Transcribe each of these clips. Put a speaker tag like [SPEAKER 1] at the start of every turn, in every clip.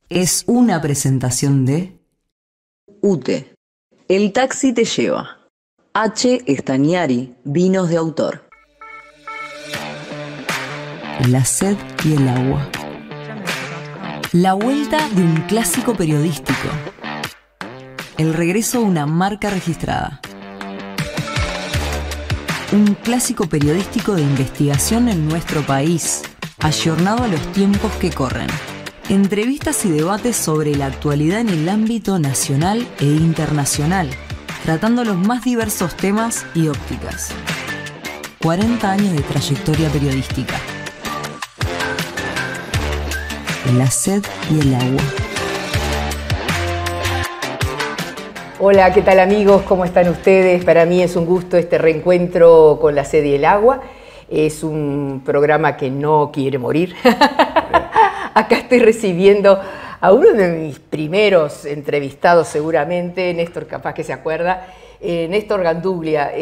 [SPEAKER 1] es una presentación de
[SPEAKER 2] UTE. El taxi te lleva. H. Estañari, vinos de autor.
[SPEAKER 1] La sed y el agua. La vuelta de un clásico periodístico. El regreso a una marca registrada. Un clásico periodístico de investigación en nuestro país, ayornado a los tiempos que corren. Entrevistas y debates sobre la actualidad en el ámbito nacional e internacional, tratando los más diversos temas y ópticas. 40 años de trayectoria periodística. La sed y el agua.
[SPEAKER 3] Hola, ¿qué tal amigos? ¿Cómo están ustedes? Para mí es un gusto este reencuentro con La sed y el agua. Es un programa que no quiere morir. Acá estoy recibiendo a uno de mis primeros entrevistados seguramente, Néstor capaz que se acuerda, Néstor Ganduglia.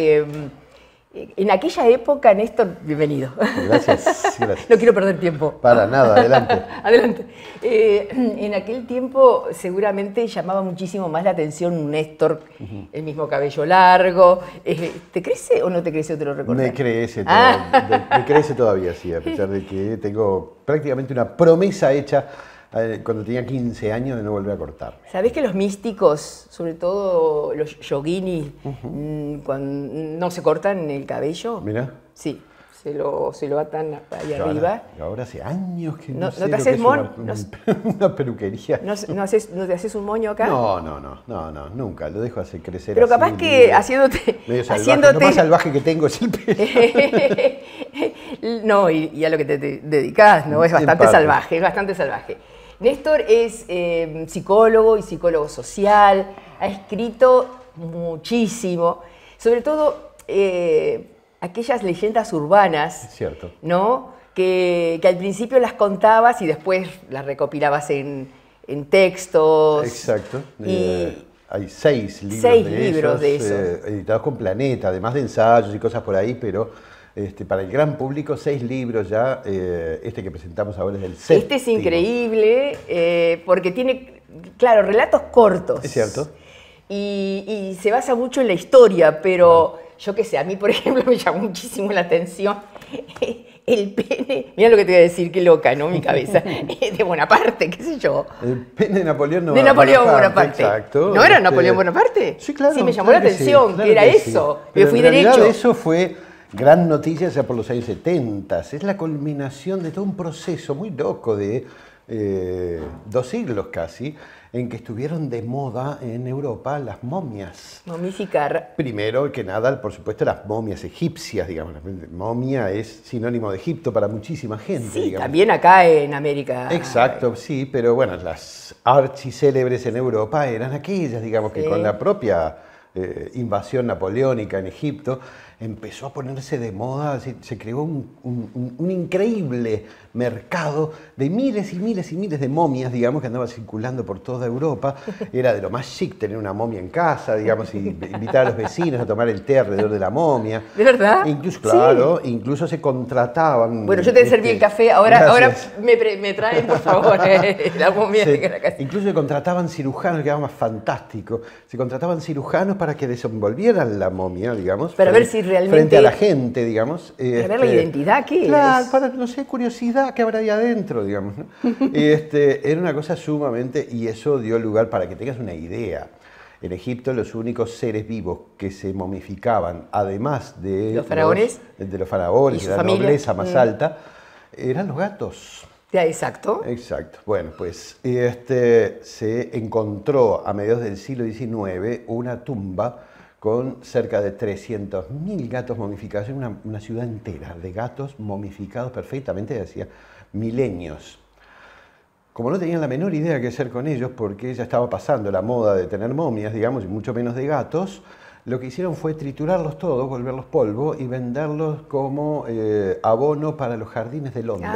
[SPEAKER 3] En aquella época, Néstor, bienvenido.
[SPEAKER 4] Gracias, gracias.
[SPEAKER 3] No quiero perder tiempo.
[SPEAKER 4] Para nada, adelante.
[SPEAKER 3] Adelante. En aquel tiempo seguramente llamaba muchísimo más la atención un Néstor, el mismo cabello largo. ¿Te crece o no te crece o te lo recordás?
[SPEAKER 4] Me crece, me crece todavía, sí, a pesar de que tengo prácticamente una promesa hecha cuando tenía 15 años de no volver a cortar.
[SPEAKER 3] ¿Sabés que los místicos, sobre todo los yoguinis, no se cortan el cabello?
[SPEAKER 4] Mirá.
[SPEAKER 3] Sí, se lo atan ahí arriba.
[SPEAKER 4] Ahora hace años que
[SPEAKER 3] no
[SPEAKER 4] sé
[SPEAKER 3] te
[SPEAKER 4] lo
[SPEAKER 3] haces
[SPEAKER 4] que es
[SPEAKER 3] moño.
[SPEAKER 4] una peluquería.
[SPEAKER 3] ¿No te haces un moño acá?
[SPEAKER 4] No, nunca. Lo dejo hacer crecer.
[SPEAKER 3] Pero
[SPEAKER 4] así,
[SPEAKER 3] capaz que haciéndote...
[SPEAKER 4] Medio salvaje. Lo más salvaje que tengo es el pelo.
[SPEAKER 3] No, y a lo que te dedicás, ¿no? Es bastante salvaje, es bastante salvaje. Néstor es psicólogo y psicólogo social, ha escrito muchísimo, sobre todo aquellas leyendas urbanas,
[SPEAKER 4] cierto,
[SPEAKER 3] ¿no? Que al principio las contabas y después las recopilabas en textos.
[SPEAKER 4] Exacto.
[SPEAKER 3] Y
[SPEAKER 4] hay 6 libros, de esos, editados con Planeta, además de ensayos y cosas por ahí, pero... para el gran público, 6 libros ya, este que presentamos ahora es el 7º.
[SPEAKER 3] Este es increíble porque tiene, claro, relatos cortos.
[SPEAKER 4] Es cierto.
[SPEAKER 3] Y se basa mucho en la historia, pero yo qué sé, a mí, por ejemplo, me llamó muchísimo la atención el pene, mira lo que te voy a decir, qué loca, ¿no? Mi cabeza, de Bonaparte, qué sé yo.
[SPEAKER 4] El pene de Napoleón
[SPEAKER 3] De Napoleón Bonaparte.
[SPEAKER 4] Exacto.
[SPEAKER 3] ¿No era Napoleón Bonaparte?
[SPEAKER 4] Sí, claro.
[SPEAKER 3] Sí, me llamó la atención,
[SPEAKER 4] sí, claro
[SPEAKER 3] que era
[SPEAKER 4] que
[SPEAKER 3] eso.
[SPEAKER 4] Sí. Pero
[SPEAKER 3] yo fui
[SPEAKER 4] en realidad
[SPEAKER 3] derecho.
[SPEAKER 4] Eso fue gran noticia ya por los años 70. Es la culminación de todo un proceso muy loco de 2 siglos casi, en que estuvieron de moda en Europa las momias.
[SPEAKER 3] Momificar.
[SPEAKER 4] Primero que nada, por supuesto, las momias egipcias, digamos. La momia es sinónimo de Egipto para muchísima gente.
[SPEAKER 3] Sí,
[SPEAKER 4] digamos.
[SPEAKER 3] también acá en América.
[SPEAKER 4] Exacto, sí, pero bueno, las archicélebres en Europa eran aquellas, digamos, que con la propia invasión napoleónica en Egipto empezó a ponerse de moda, se creó un increíble mercado de miles y miles y miles de momias, digamos, que andaban circulando por toda Europa. Era de lo más chic tener una momia en casa, digamos, y invitar a los vecinos a tomar el té alrededor de la momia.
[SPEAKER 3] ¿De verdad?
[SPEAKER 4] Incluso, claro, sí. Incluso se contrataban...
[SPEAKER 3] Bueno, yo te serví el café, ahora me traen, por favor, la momia de la casa.
[SPEAKER 4] Incluso se contrataban cirujanos, que era más fantástico. Se contrataban cirujanos para que desenvolvieran la momia, digamos.
[SPEAKER 3] Para ver si realmente...
[SPEAKER 4] Frente a la gente, digamos.
[SPEAKER 3] Para ver la identidad, ¿qué
[SPEAKER 4] claro,
[SPEAKER 3] es?
[SPEAKER 4] para, no sé, curiosidad, ¿qué habrá ahí adentro, digamos, ¿no? Era una cosa sumamente... Y eso dio lugar, para que tengas una idea, en Egipto los únicos seres vivos que se momificaban, además de
[SPEAKER 3] los faraones,
[SPEAKER 4] de la nobleza más alta, eran los gatos.
[SPEAKER 3] Ya, exacto.
[SPEAKER 4] Exacto. Bueno, pues se encontró a mediados del siglo XIX una tumba con cerca de 300.000 gatos momificados, en una ciudad entera de gatos momificados perfectamente de hacía milenios. Como no tenían la menor idea qué hacer con ellos, porque ya estaba pasando la moda de tener momias, digamos, y mucho menos de gatos, lo que hicieron fue triturarlos todos, volverlos polvo y venderlos como abono para los jardines de Londres.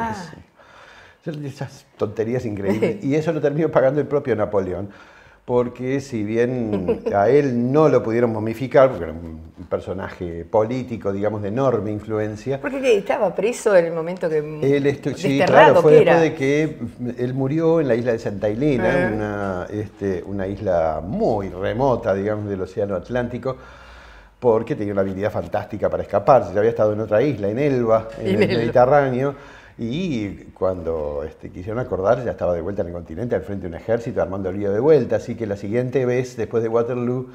[SPEAKER 4] Esas tonterías increíbles. Y eso lo terminó pagando el propio Napoleón. porque si bien a él no lo pudieron momificar, porque era un personaje político, digamos, de enorme influencia.
[SPEAKER 3] Porque ¿qué? Estaba preso en el momento que
[SPEAKER 4] Sí,
[SPEAKER 3] desterrado,
[SPEAKER 4] claro, fue
[SPEAKER 3] ¿qué
[SPEAKER 4] después
[SPEAKER 3] era?
[SPEAKER 4] de que él murió en la isla de Santa Elena, una isla muy remota, digamos, del Océano Atlántico, porque tenía una habilidad fantástica para escaparse. Ya había estado en otra isla, en Elba, en el Mediterráneo, y cuando quisieron acordar, ya estaba de vuelta en el continente, al frente de un ejército, armando el lío de vuelta. Así que la siguiente vez, después de Waterloo,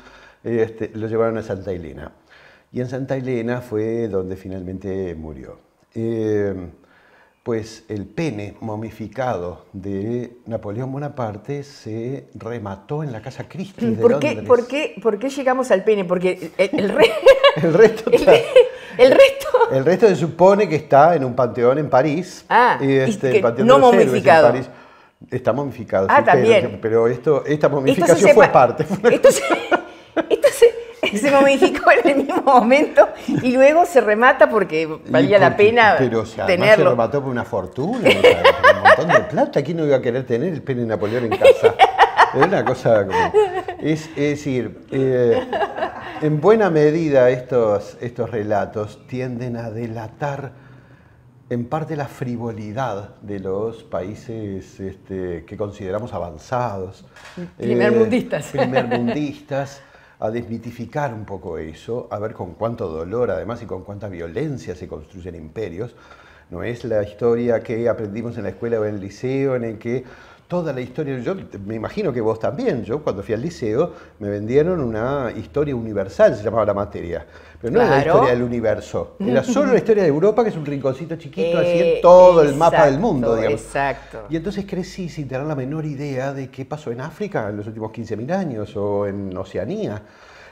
[SPEAKER 4] lo llevaron a Santa Elena. Y en Santa Elena fue donde finalmente murió. Pues el pene momificado de Napoleón Bonaparte se remató en la Casa Christie de Londres.
[SPEAKER 3] ¿Por qué llegamos al pene? Porque el
[SPEAKER 4] resto se supone que está en un panteón en París.
[SPEAKER 3] El
[SPEAKER 4] panteón
[SPEAKER 3] no
[SPEAKER 4] de los héroes
[SPEAKER 3] momificado.
[SPEAKER 4] En París. Está momificado,
[SPEAKER 3] Ah,
[SPEAKER 4] sí,
[SPEAKER 3] también.
[SPEAKER 4] pero esta momificación fue parte.
[SPEAKER 3] Esto se momificó en el mismo momento y luego se remata porque valía la pena
[SPEAKER 4] pero, se
[SPEAKER 3] tenerlo.
[SPEAKER 4] Se remató por una fortuna, o sea, por un montón de plata. ¿Quién no iba a querer tener el pene de Napoleón en casa? Es una cosa como... Es decir, en buena medida estos relatos tienden a delatar en parte la frivolidad de los países que consideramos avanzados. Primermundistas. A desmitificar un poco eso, a ver con cuánto dolor además y con cuánta violencia se construyen imperios. No es la historia que aprendimos en la escuela o en el liceo, en el que toda la historia, yo me imagino que vos también, yo cuando fui al liceo me vendieron una historia universal, se llamaba la materia, pero no era la historia del universo, era solo la historia de Europa, que es un rinconcito chiquito, así en todo el mapa del mundo, digamos.
[SPEAKER 3] Exacto.
[SPEAKER 4] Y entonces crecí sin tener la menor idea de qué pasó en África en los últimos 15.000 años o en Oceanía.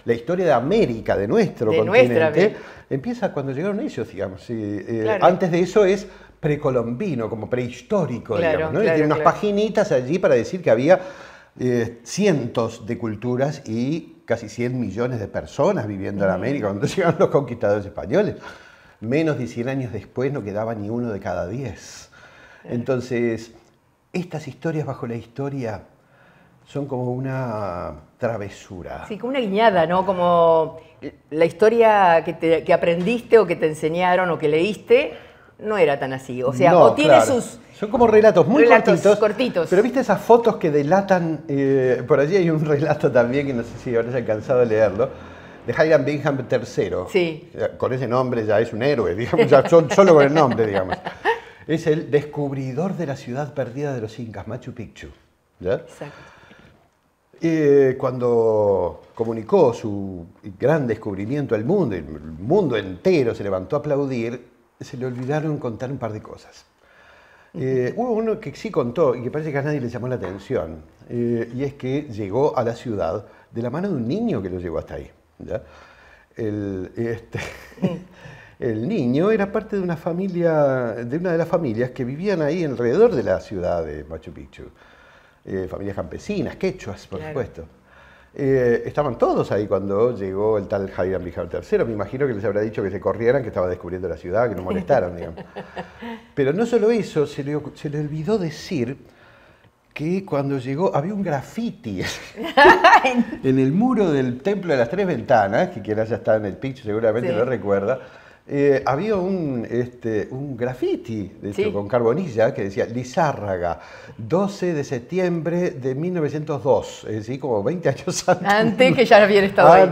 [SPEAKER 4] La historia de América, de nuestro continente, empieza cuando llegaron ellos, digamos. Claro. Antes de eso es precolombino, como prehistórico, digamos, ¿no? Claro, y tiene unas paginitas allí para decir que había cientos de culturas y casi 100 millones de personas viviendo en América cuando llegaron los conquistadores españoles. Menos de 100 años después no quedaba ni uno de cada 10. Entonces, estas historias bajo la historia son como una travesura.
[SPEAKER 3] Sí, como una guiñada, ¿no? Como la historia que aprendiste o que te enseñaron o que leíste no era tan así. O sea, o tiene sus...
[SPEAKER 4] Son como relatos muy
[SPEAKER 3] cortitos.
[SPEAKER 4] Pero viste esas fotos que delatan... por allí hay un relato también, que no sé si habrás alcanzado a leerlo, de Hiram Bingham III.
[SPEAKER 3] Sí.
[SPEAKER 4] Con ese nombre ya es un héroe, digamos, ya solo con el nombre, digamos. Es el descubridor de la ciudad perdida de los incas, Machu Picchu. ¿Ya?
[SPEAKER 3] Exacto.
[SPEAKER 4] Cuando comunicó su gran descubrimiento al mundo, y el mundo entero se levantó a aplaudir, se le olvidaron contar un par de cosas. Hubo uno que sí contó y que parece que a nadie le llamó la atención, y es que llegó a la ciudad de la mano de un niño que lo llevó hasta ahí. ¿Ya? El niño era parte de una familia, de una de las familias que vivían ahí alrededor de la ciudad de Machu Picchu. Familias campesinas, quechuas, por supuesto. Estaban todos ahí cuando llegó el tal Hiram Bingham III. Me imagino que les habrá dicho que se corrieran, que estaba descubriendo la ciudad, que no molestaran, digamos. Pero no solo eso, se le olvidó decir que cuando llegó había un graffiti en el muro del Templo de las Tres Ventanas, que quien haya estado en el Picchu seguramente lo recuerda. Había un graffiti, de hecho, con carbonilla, que decía Lizárraga, 12 de septiembre de 1902, es decir, como 20 años antes.
[SPEAKER 3] Antes que ya habían estado ahí.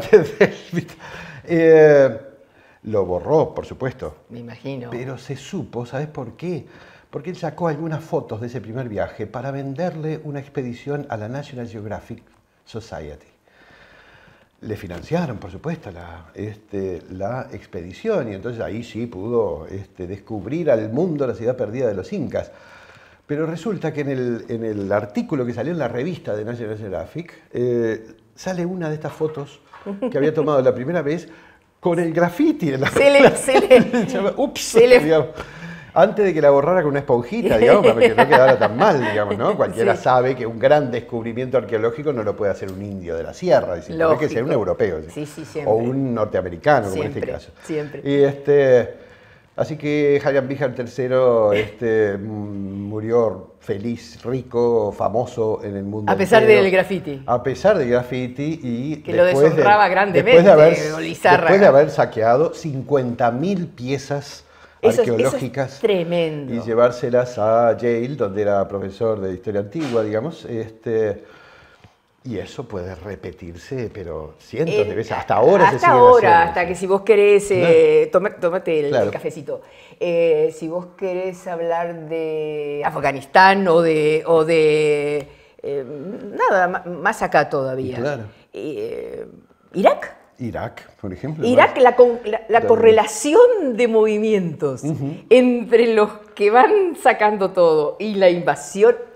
[SPEAKER 4] Lo borró, por supuesto.
[SPEAKER 3] Me imagino.
[SPEAKER 4] Pero se supo, ¿sabes por qué? Porque él sacó algunas fotos de ese primer viaje para venderle una expedición a la National Geographic Society. Le financiaron, por supuesto, la expedición, y entonces ahí sí pudo descubrir al mundo la ciudad perdida de los incas. Pero resulta que en el artículo que salió en la revista de National Geographic sale una de estas fotos que había tomado la primera vez con el graffiti en la antes de que la borrara con una esponjita, digamos, para que no quedara tan mal, digamos, ¿no? Cualquiera sabe que un gran descubrimiento arqueológico no lo puede hacer un indio de la sierra, tiene que ser un europeo,
[SPEAKER 3] siempre.
[SPEAKER 4] O un norteamericano, como en este caso.
[SPEAKER 3] Siempre.
[SPEAKER 4] Y Así que Heinrich Wilhelm III murió feliz, rico, famoso en el mundo
[SPEAKER 3] A pesar
[SPEAKER 4] entero.
[SPEAKER 3] del graffiti.
[SPEAKER 4] A pesar del graffiti y
[SPEAKER 3] que lo deshonraba grandemente,
[SPEAKER 4] después de haber saqueado 50.000 piezas arqueológicas.
[SPEAKER 3] Eso es tremendo.
[SPEAKER 4] Y llevárselas a Yale, donde era profesor de historia antigua, digamos. Y eso puede repetirse, pero cientos de veces. Hasta ahora se sigue haciendo.
[SPEAKER 3] Hasta que si vos querés, tómate el cafecito. Si vos querés hablar de Afganistán o de nada, más acá todavía.
[SPEAKER 4] Claro.
[SPEAKER 3] ¿Irak?
[SPEAKER 4] Irak, por ejemplo.
[SPEAKER 3] Irak, la correlación de movimientos entre los que van sacando todo y la invasión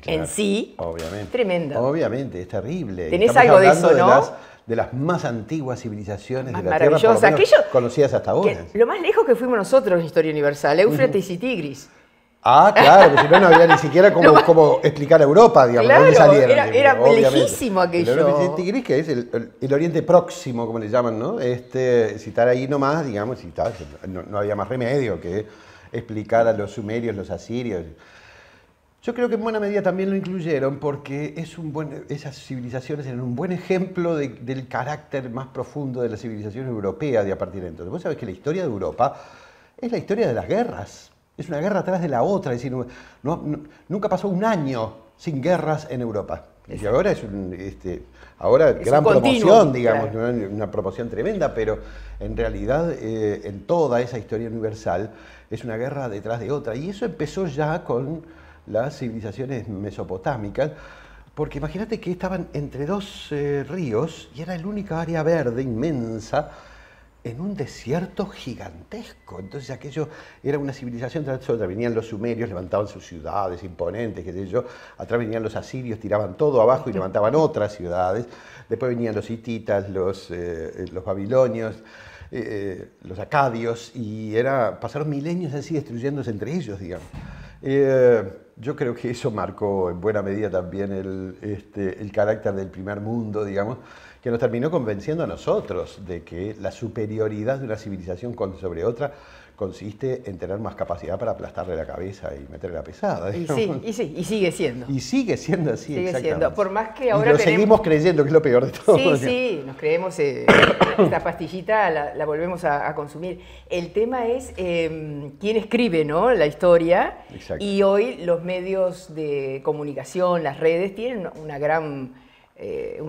[SPEAKER 3] en sí,
[SPEAKER 4] obviamente,
[SPEAKER 3] tremenda.
[SPEAKER 4] Obviamente, es terrible.
[SPEAKER 3] Tenés
[SPEAKER 4] Estamos
[SPEAKER 3] algo de eso,
[SPEAKER 4] hablando
[SPEAKER 3] ¿no?
[SPEAKER 4] de las más antiguas civilizaciones
[SPEAKER 3] Más
[SPEAKER 4] de la Tierra, por lo menos conocidas hasta ahora.
[SPEAKER 3] Lo más lejos que fuimos nosotros en Historia Universal, Éufrates y Tigris.
[SPEAKER 4] Ah, claro, porque si no, no había ni siquiera cómo explicar a Europa, digamos,
[SPEAKER 3] claro,
[SPEAKER 4] de dónde salieron.
[SPEAKER 3] Era lejísimo aquello.
[SPEAKER 4] El Éufrates y Tigris, que es el Oriente Próximo, como le llaman, ¿no? Si estar ahí nomás, digamos, no había más remedio que explicar a los sumerios, los asirios. Yo creo que en buena medida también lo incluyeron porque esas civilizaciones eran un buen ejemplo del carácter más profundo de la civilización europea de a partir de entonces. Vos sabés que la historia de Europa es la historia de las guerras. Es una guerra atrás de la otra, es decir, nunca pasó un año sin guerras en Europa. Y ahora es gran promoción, digamos, claro. Una promoción tremenda, pero en realidad en toda esa historia universal es una guerra detrás de otra. Y eso empezó ya con las civilizaciones mesopotámicas, porque imagínate que estaban entre dos ríos y era la única área verde inmensa en un desierto gigantesco. Entonces aquello era una civilización tras otra. Venían los sumerios, levantaban sus ciudades imponentes, qué sé yo. Atrás venían los asirios, tiraban todo abajo y levantaban otras ciudades. Después venían los hititas, los babilonios, los acadios, y pasaron milenios así destruyéndose entre ellos, digamos. Yo creo que eso marcó en buena medida también el carácter del primer mundo, digamos, que nos terminó convenciendo a nosotros de que la superioridad de una civilización sobre otra consiste en tener más capacidad para aplastarle la cabeza y meterle la pesada.
[SPEAKER 3] Y sigue siendo.
[SPEAKER 4] Y sigue siendo así, exactamente.
[SPEAKER 3] Por más que ahora
[SPEAKER 4] seguimos creyendo, que es lo peor de todo.
[SPEAKER 3] Sí, nos creemos, esta pastillita la volvemos a consumir. El tema es quién escribe, ¿no?, la historia.
[SPEAKER 4] Exacto.
[SPEAKER 3] Y hoy los medios de comunicación, las redes, tienen un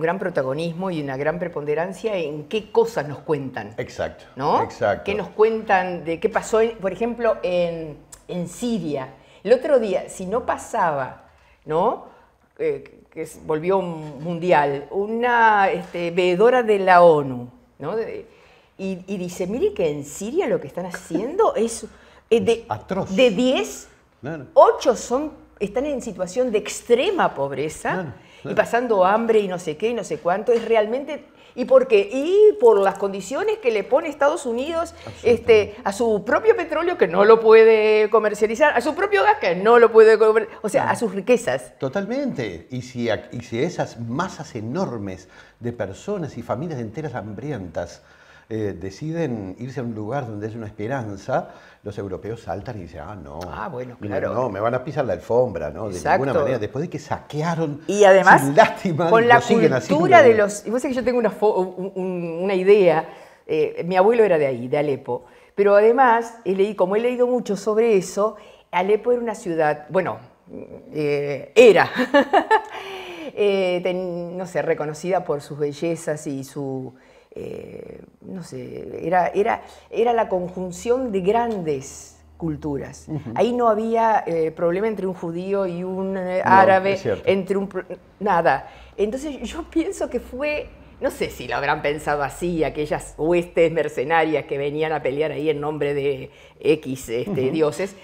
[SPEAKER 3] gran protagonismo y una gran preponderancia en qué cosas nos cuentan.
[SPEAKER 4] Exacto,
[SPEAKER 3] ¿no?
[SPEAKER 4] exacto.
[SPEAKER 3] ¿Qué nos cuentan de qué pasó, por ejemplo, en Siria? El otro día, si no pasaba, ¿no?, que volvió mundial, una veedora de la ONU, ¿no?, y dice, mire que en Siria lo que están haciendo es
[SPEAKER 4] atroz.
[SPEAKER 3] De 10, claro. 8 están en situación de extrema pobreza, claro. Y pasando hambre y no sé qué y no sé cuánto. Es realmente... ¿Y por qué? Y por las condiciones que le pone Estados Unidos a su propio petróleo, que no lo puede comercializar, a su propio gas, que no lo puede comercializar, o sea, a sus riquezas.
[SPEAKER 4] Totalmente. Y si esas masas enormes de personas y familias enteras hambrientas deciden irse a un lugar donde es una esperanza, los europeos saltan y dicen,
[SPEAKER 3] bueno, claro.
[SPEAKER 4] No, me van a pisar la alfombra, ¿no? De
[SPEAKER 3] Exacto.
[SPEAKER 4] ninguna manera, después de que saquearon
[SPEAKER 3] y además,
[SPEAKER 4] sin lástima,
[SPEAKER 3] con la cultura de los... Y vos sabés que yo tengo una idea, mi abuelo era de ahí, de Alepo, pero además, como he leído mucho sobre eso, Alepo era una ciudad, era, no sé, reconocida por sus bellezas y su... no sé, era la conjunción de grandes culturas. Ahí no había problema entre un judío y un árabe, nada. Entonces yo pienso que fue, no sé si lo habrán pensado así, aquellas huestes mercenarias que venían a pelear ahí en nombre de X dioses,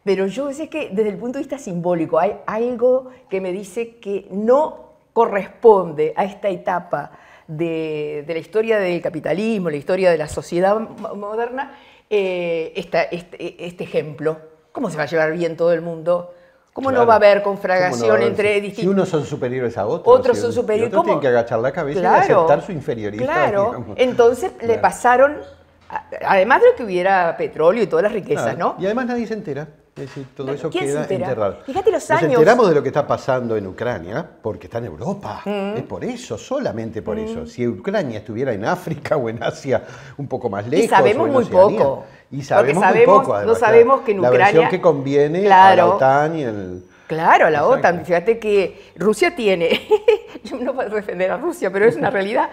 [SPEAKER 3] pero yo sé que desde el punto de vista simbólico hay algo que me dice que no corresponde a esta etapa de la historia del capitalismo, la historia de la sociedad moderna, este ejemplo. ¿Cómo se va a llevar bien todo el mundo? ¿Cómo no va a haber conflagración entre distintos?
[SPEAKER 4] Si unos son superiores a otros.
[SPEAKER 3] Otros son superiores.
[SPEAKER 4] Otros tienen que agachar la cabeza y aceptar su inferioridad.
[SPEAKER 3] Claro,
[SPEAKER 4] digamos.
[SPEAKER 3] entonces le pasaron Además de que hubiera petróleo y todas las riquezas,
[SPEAKER 4] Claro.
[SPEAKER 3] ¿no?
[SPEAKER 4] Y además nadie se entera. Es decir, todo eso
[SPEAKER 3] ¿Quién se
[SPEAKER 4] queda
[SPEAKER 3] entera?
[SPEAKER 4] enterrado.
[SPEAKER 3] Fíjate los años.
[SPEAKER 4] Nos enteramos de lo que está pasando en Ucrania porque está en Europa. Es por eso, solamente por eso. Si Ucrania estuviera en África o en Asia un poco más lejos.
[SPEAKER 3] Y sabemos
[SPEAKER 4] o en
[SPEAKER 3] muy
[SPEAKER 4] Oceanía,
[SPEAKER 3] poco.
[SPEAKER 4] Y sabemos
[SPEAKER 3] Porque
[SPEAKER 4] muy poco, además.
[SPEAKER 3] no sabemos que en
[SPEAKER 4] la
[SPEAKER 3] Ucrania...
[SPEAKER 4] versión que conviene a
[SPEAKER 3] Claro.
[SPEAKER 4] la OTAN y el...
[SPEAKER 3] Claro, a la
[SPEAKER 4] Exacto.
[SPEAKER 3] OTAN. Fíjate que Rusia tiene, yo no puedo defender a Rusia, pero es una realidad,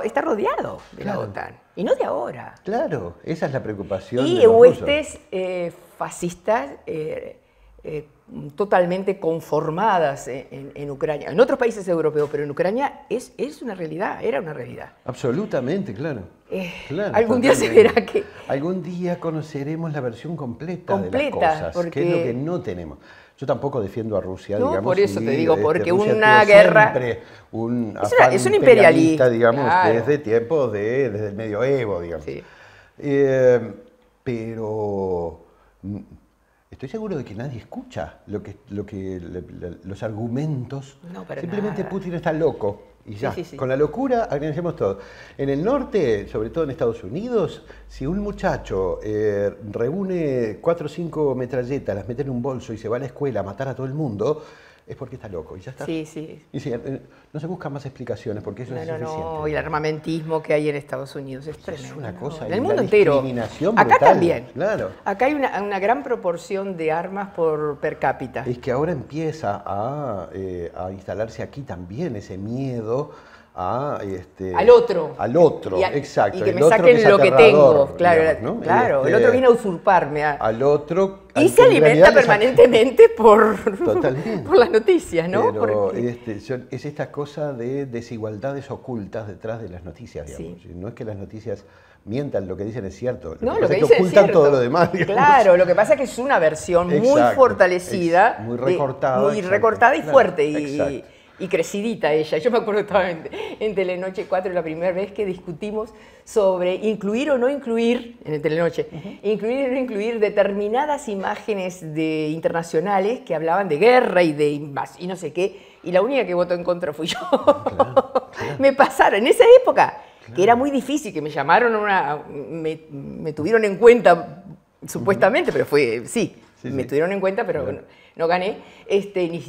[SPEAKER 3] está rodeado de la
[SPEAKER 4] Claro.
[SPEAKER 3] OTAN. Y no de ahora.
[SPEAKER 4] Claro, esa es la preocupación
[SPEAKER 3] Y
[SPEAKER 4] de los rusos.
[SPEAKER 3] huestes fascistas totalmente conformadas en Ucrania. En otros países europeos, pero en Ucrania es una realidad, era una realidad.
[SPEAKER 4] Absolutamente, claro. Claro,
[SPEAKER 3] algún día se
[SPEAKER 4] totalmente.
[SPEAKER 3] verá que...
[SPEAKER 4] Algún día conoceremos la versión completa de las
[SPEAKER 3] Completa,
[SPEAKER 4] cosas, que
[SPEAKER 3] porque-
[SPEAKER 4] es lo que no tenemos. Yo tampoco defiendo a Rusia,
[SPEAKER 3] No,
[SPEAKER 4] digamos.
[SPEAKER 3] por eso
[SPEAKER 4] y,
[SPEAKER 3] te digo, porque
[SPEAKER 4] Rusia
[SPEAKER 3] una
[SPEAKER 4] tuvo
[SPEAKER 3] guerra-
[SPEAKER 4] siempre un
[SPEAKER 3] Es
[SPEAKER 4] afán
[SPEAKER 3] un imperialista,
[SPEAKER 4] digamos,
[SPEAKER 3] claro.
[SPEAKER 4] desde tiempos desde el medioevo, digamos.
[SPEAKER 3] Sí.
[SPEAKER 4] Pero estoy seguro de que nadie escucha los argumentos.
[SPEAKER 3] No, para
[SPEAKER 4] Simplemente
[SPEAKER 3] nada.
[SPEAKER 4] Putin está loco. Y ya,
[SPEAKER 3] Sí, sí, sí.
[SPEAKER 4] con la locura organizamos todo. En el norte, sobre todo en Estados Unidos, si un muchacho reúne 4 o 5 metralletas, las mete en un bolso y se va a la escuela a matar a todo el mundo, es porque está loco y ya está.
[SPEAKER 3] Sí, sí.
[SPEAKER 4] Y sí, no se buscan más explicaciones porque eso es suficiente.
[SPEAKER 3] No, y el armamentismo que hay en Estados Unidos es tremendo.
[SPEAKER 4] una cosa,
[SPEAKER 3] en
[SPEAKER 4] y
[SPEAKER 3] el
[SPEAKER 4] la
[SPEAKER 3] mundo entero.
[SPEAKER 4] discriminación
[SPEAKER 3] Acá
[SPEAKER 4] brutal,
[SPEAKER 3] también.
[SPEAKER 4] claro.
[SPEAKER 3] Acá hay una gran proporción de armas por per cápita.
[SPEAKER 4] Es que ahora empieza a instalarse aquí también ese miedo
[SPEAKER 3] Al otro.
[SPEAKER 4] Al otro,
[SPEAKER 3] Y
[SPEAKER 4] exacto.
[SPEAKER 3] Y que
[SPEAKER 4] el
[SPEAKER 3] me
[SPEAKER 4] otro
[SPEAKER 3] saquen
[SPEAKER 4] es
[SPEAKER 3] lo que
[SPEAKER 4] aterrador,
[SPEAKER 3] tengo. Claro,
[SPEAKER 4] digamos, ¿no?
[SPEAKER 3] claro. El otro viene a usurparme.
[SPEAKER 4] Al otro.
[SPEAKER 3] Y
[SPEAKER 4] al
[SPEAKER 3] se
[SPEAKER 4] que en
[SPEAKER 3] alimenta
[SPEAKER 4] realidad les-
[SPEAKER 3] permanentemente
[SPEAKER 4] Totalmente.
[SPEAKER 3] por las noticias, ¿no?
[SPEAKER 4] Pero
[SPEAKER 3] Porque-
[SPEAKER 4] es esta cosa de desigualdades ocultas detrás de las noticias, digamos.
[SPEAKER 3] Sí.
[SPEAKER 4] No es que las noticias mientan, lo que dicen es cierto.
[SPEAKER 3] No,
[SPEAKER 4] que
[SPEAKER 3] lo
[SPEAKER 4] pasa
[SPEAKER 3] que
[SPEAKER 4] es
[SPEAKER 3] dice es
[SPEAKER 4] ocultan
[SPEAKER 3] cierto.
[SPEAKER 4] todo lo demás, digamos.
[SPEAKER 3] Claro, lo que pasa es que es una versión muy
[SPEAKER 4] Exacto,
[SPEAKER 3] fortalecida.
[SPEAKER 4] muy recortada,
[SPEAKER 3] Muy
[SPEAKER 4] exacto,
[SPEAKER 3] recortada y
[SPEAKER 4] claro,
[SPEAKER 3] fuerte.
[SPEAKER 4] exacto.
[SPEAKER 3] Y crecidita ella. Yo me acuerdo que estaba en Telenoche 4 la primera vez que discutimos sobre incluir o no incluir, en el Telenoche, incluir o no incluir determinadas imágenes internacionales que hablaban de guerra y de y no sé qué, y la única que votó en contra fui yo. Me pasaron, en esa época, que era muy difícil, que me llamaron me tuvieron en cuenta, supuestamente, pero fue, sí,
[SPEAKER 4] Sí,
[SPEAKER 3] me
[SPEAKER 4] sí.
[SPEAKER 3] tuvieron en cuenta, pero no gané,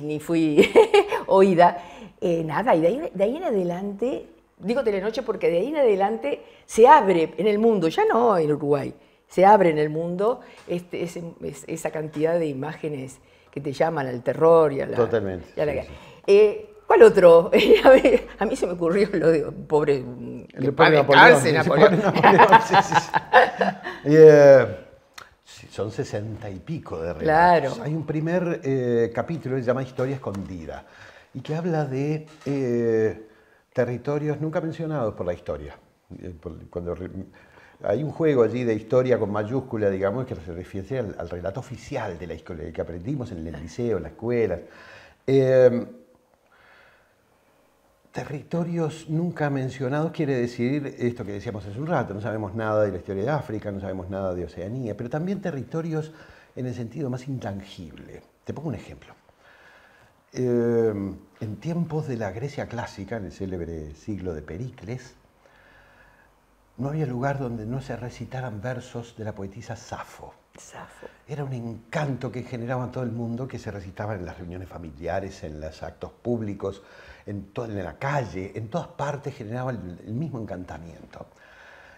[SPEAKER 3] ni fui oída. Nada, y de ahí en adelante, digo Telenoche porque de ahí en adelante se abre en el mundo, ya no en Uruguay, se abre en el mundo esa cantidad de imágenes que te llaman al terror y a la...
[SPEAKER 4] Totalmente,
[SPEAKER 3] y a la-
[SPEAKER 4] sí,
[SPEAKER 3] ¿Cuál otro? A mí se me ocurrió lo de pobre...
[SPEAKER 4] El pobre Napoleón.
[SPEAKER 3] descanse,
[SPEAKER 4] Sí,
[SPEAKER 3] Napoleón.
[SPEAKER 4] pobre Napoleón, sí, sí, sí. Sí, son 60 y pico de relatos.
[SPEAKER 3] Claro.
[SPEAKER 4] Hay un primer capítulo que se llama Historia Escondida y que habla de territorios nunca mencionados por la historia. Hay un juego allí de historia con mayúscula, digamos, que se refiere al relato oficial de la historia, que aprendimos en el liceo, en la escuela. Territorios nunca mencionados quiere decir esto que decíamos hace un rato, no sabemos nada de la historia de África, no sabemos nada de Oceanía, pero también territorios en el sentido más intangible. Te pongo un ejemplo. En tiempos de la Grecia clásica, en el célebre siglo de Pericles, no había lugar donde no se recitaran versos de la poetisa Safo.
[SPEAKER 3] Safo.
[SPEAKER 4] Era un encanto que generaba en todo el mundo, que se recitaban en las reuniones familiares, en los actos públicos, en la calle, en todas partes generaba el mismo encantamiento.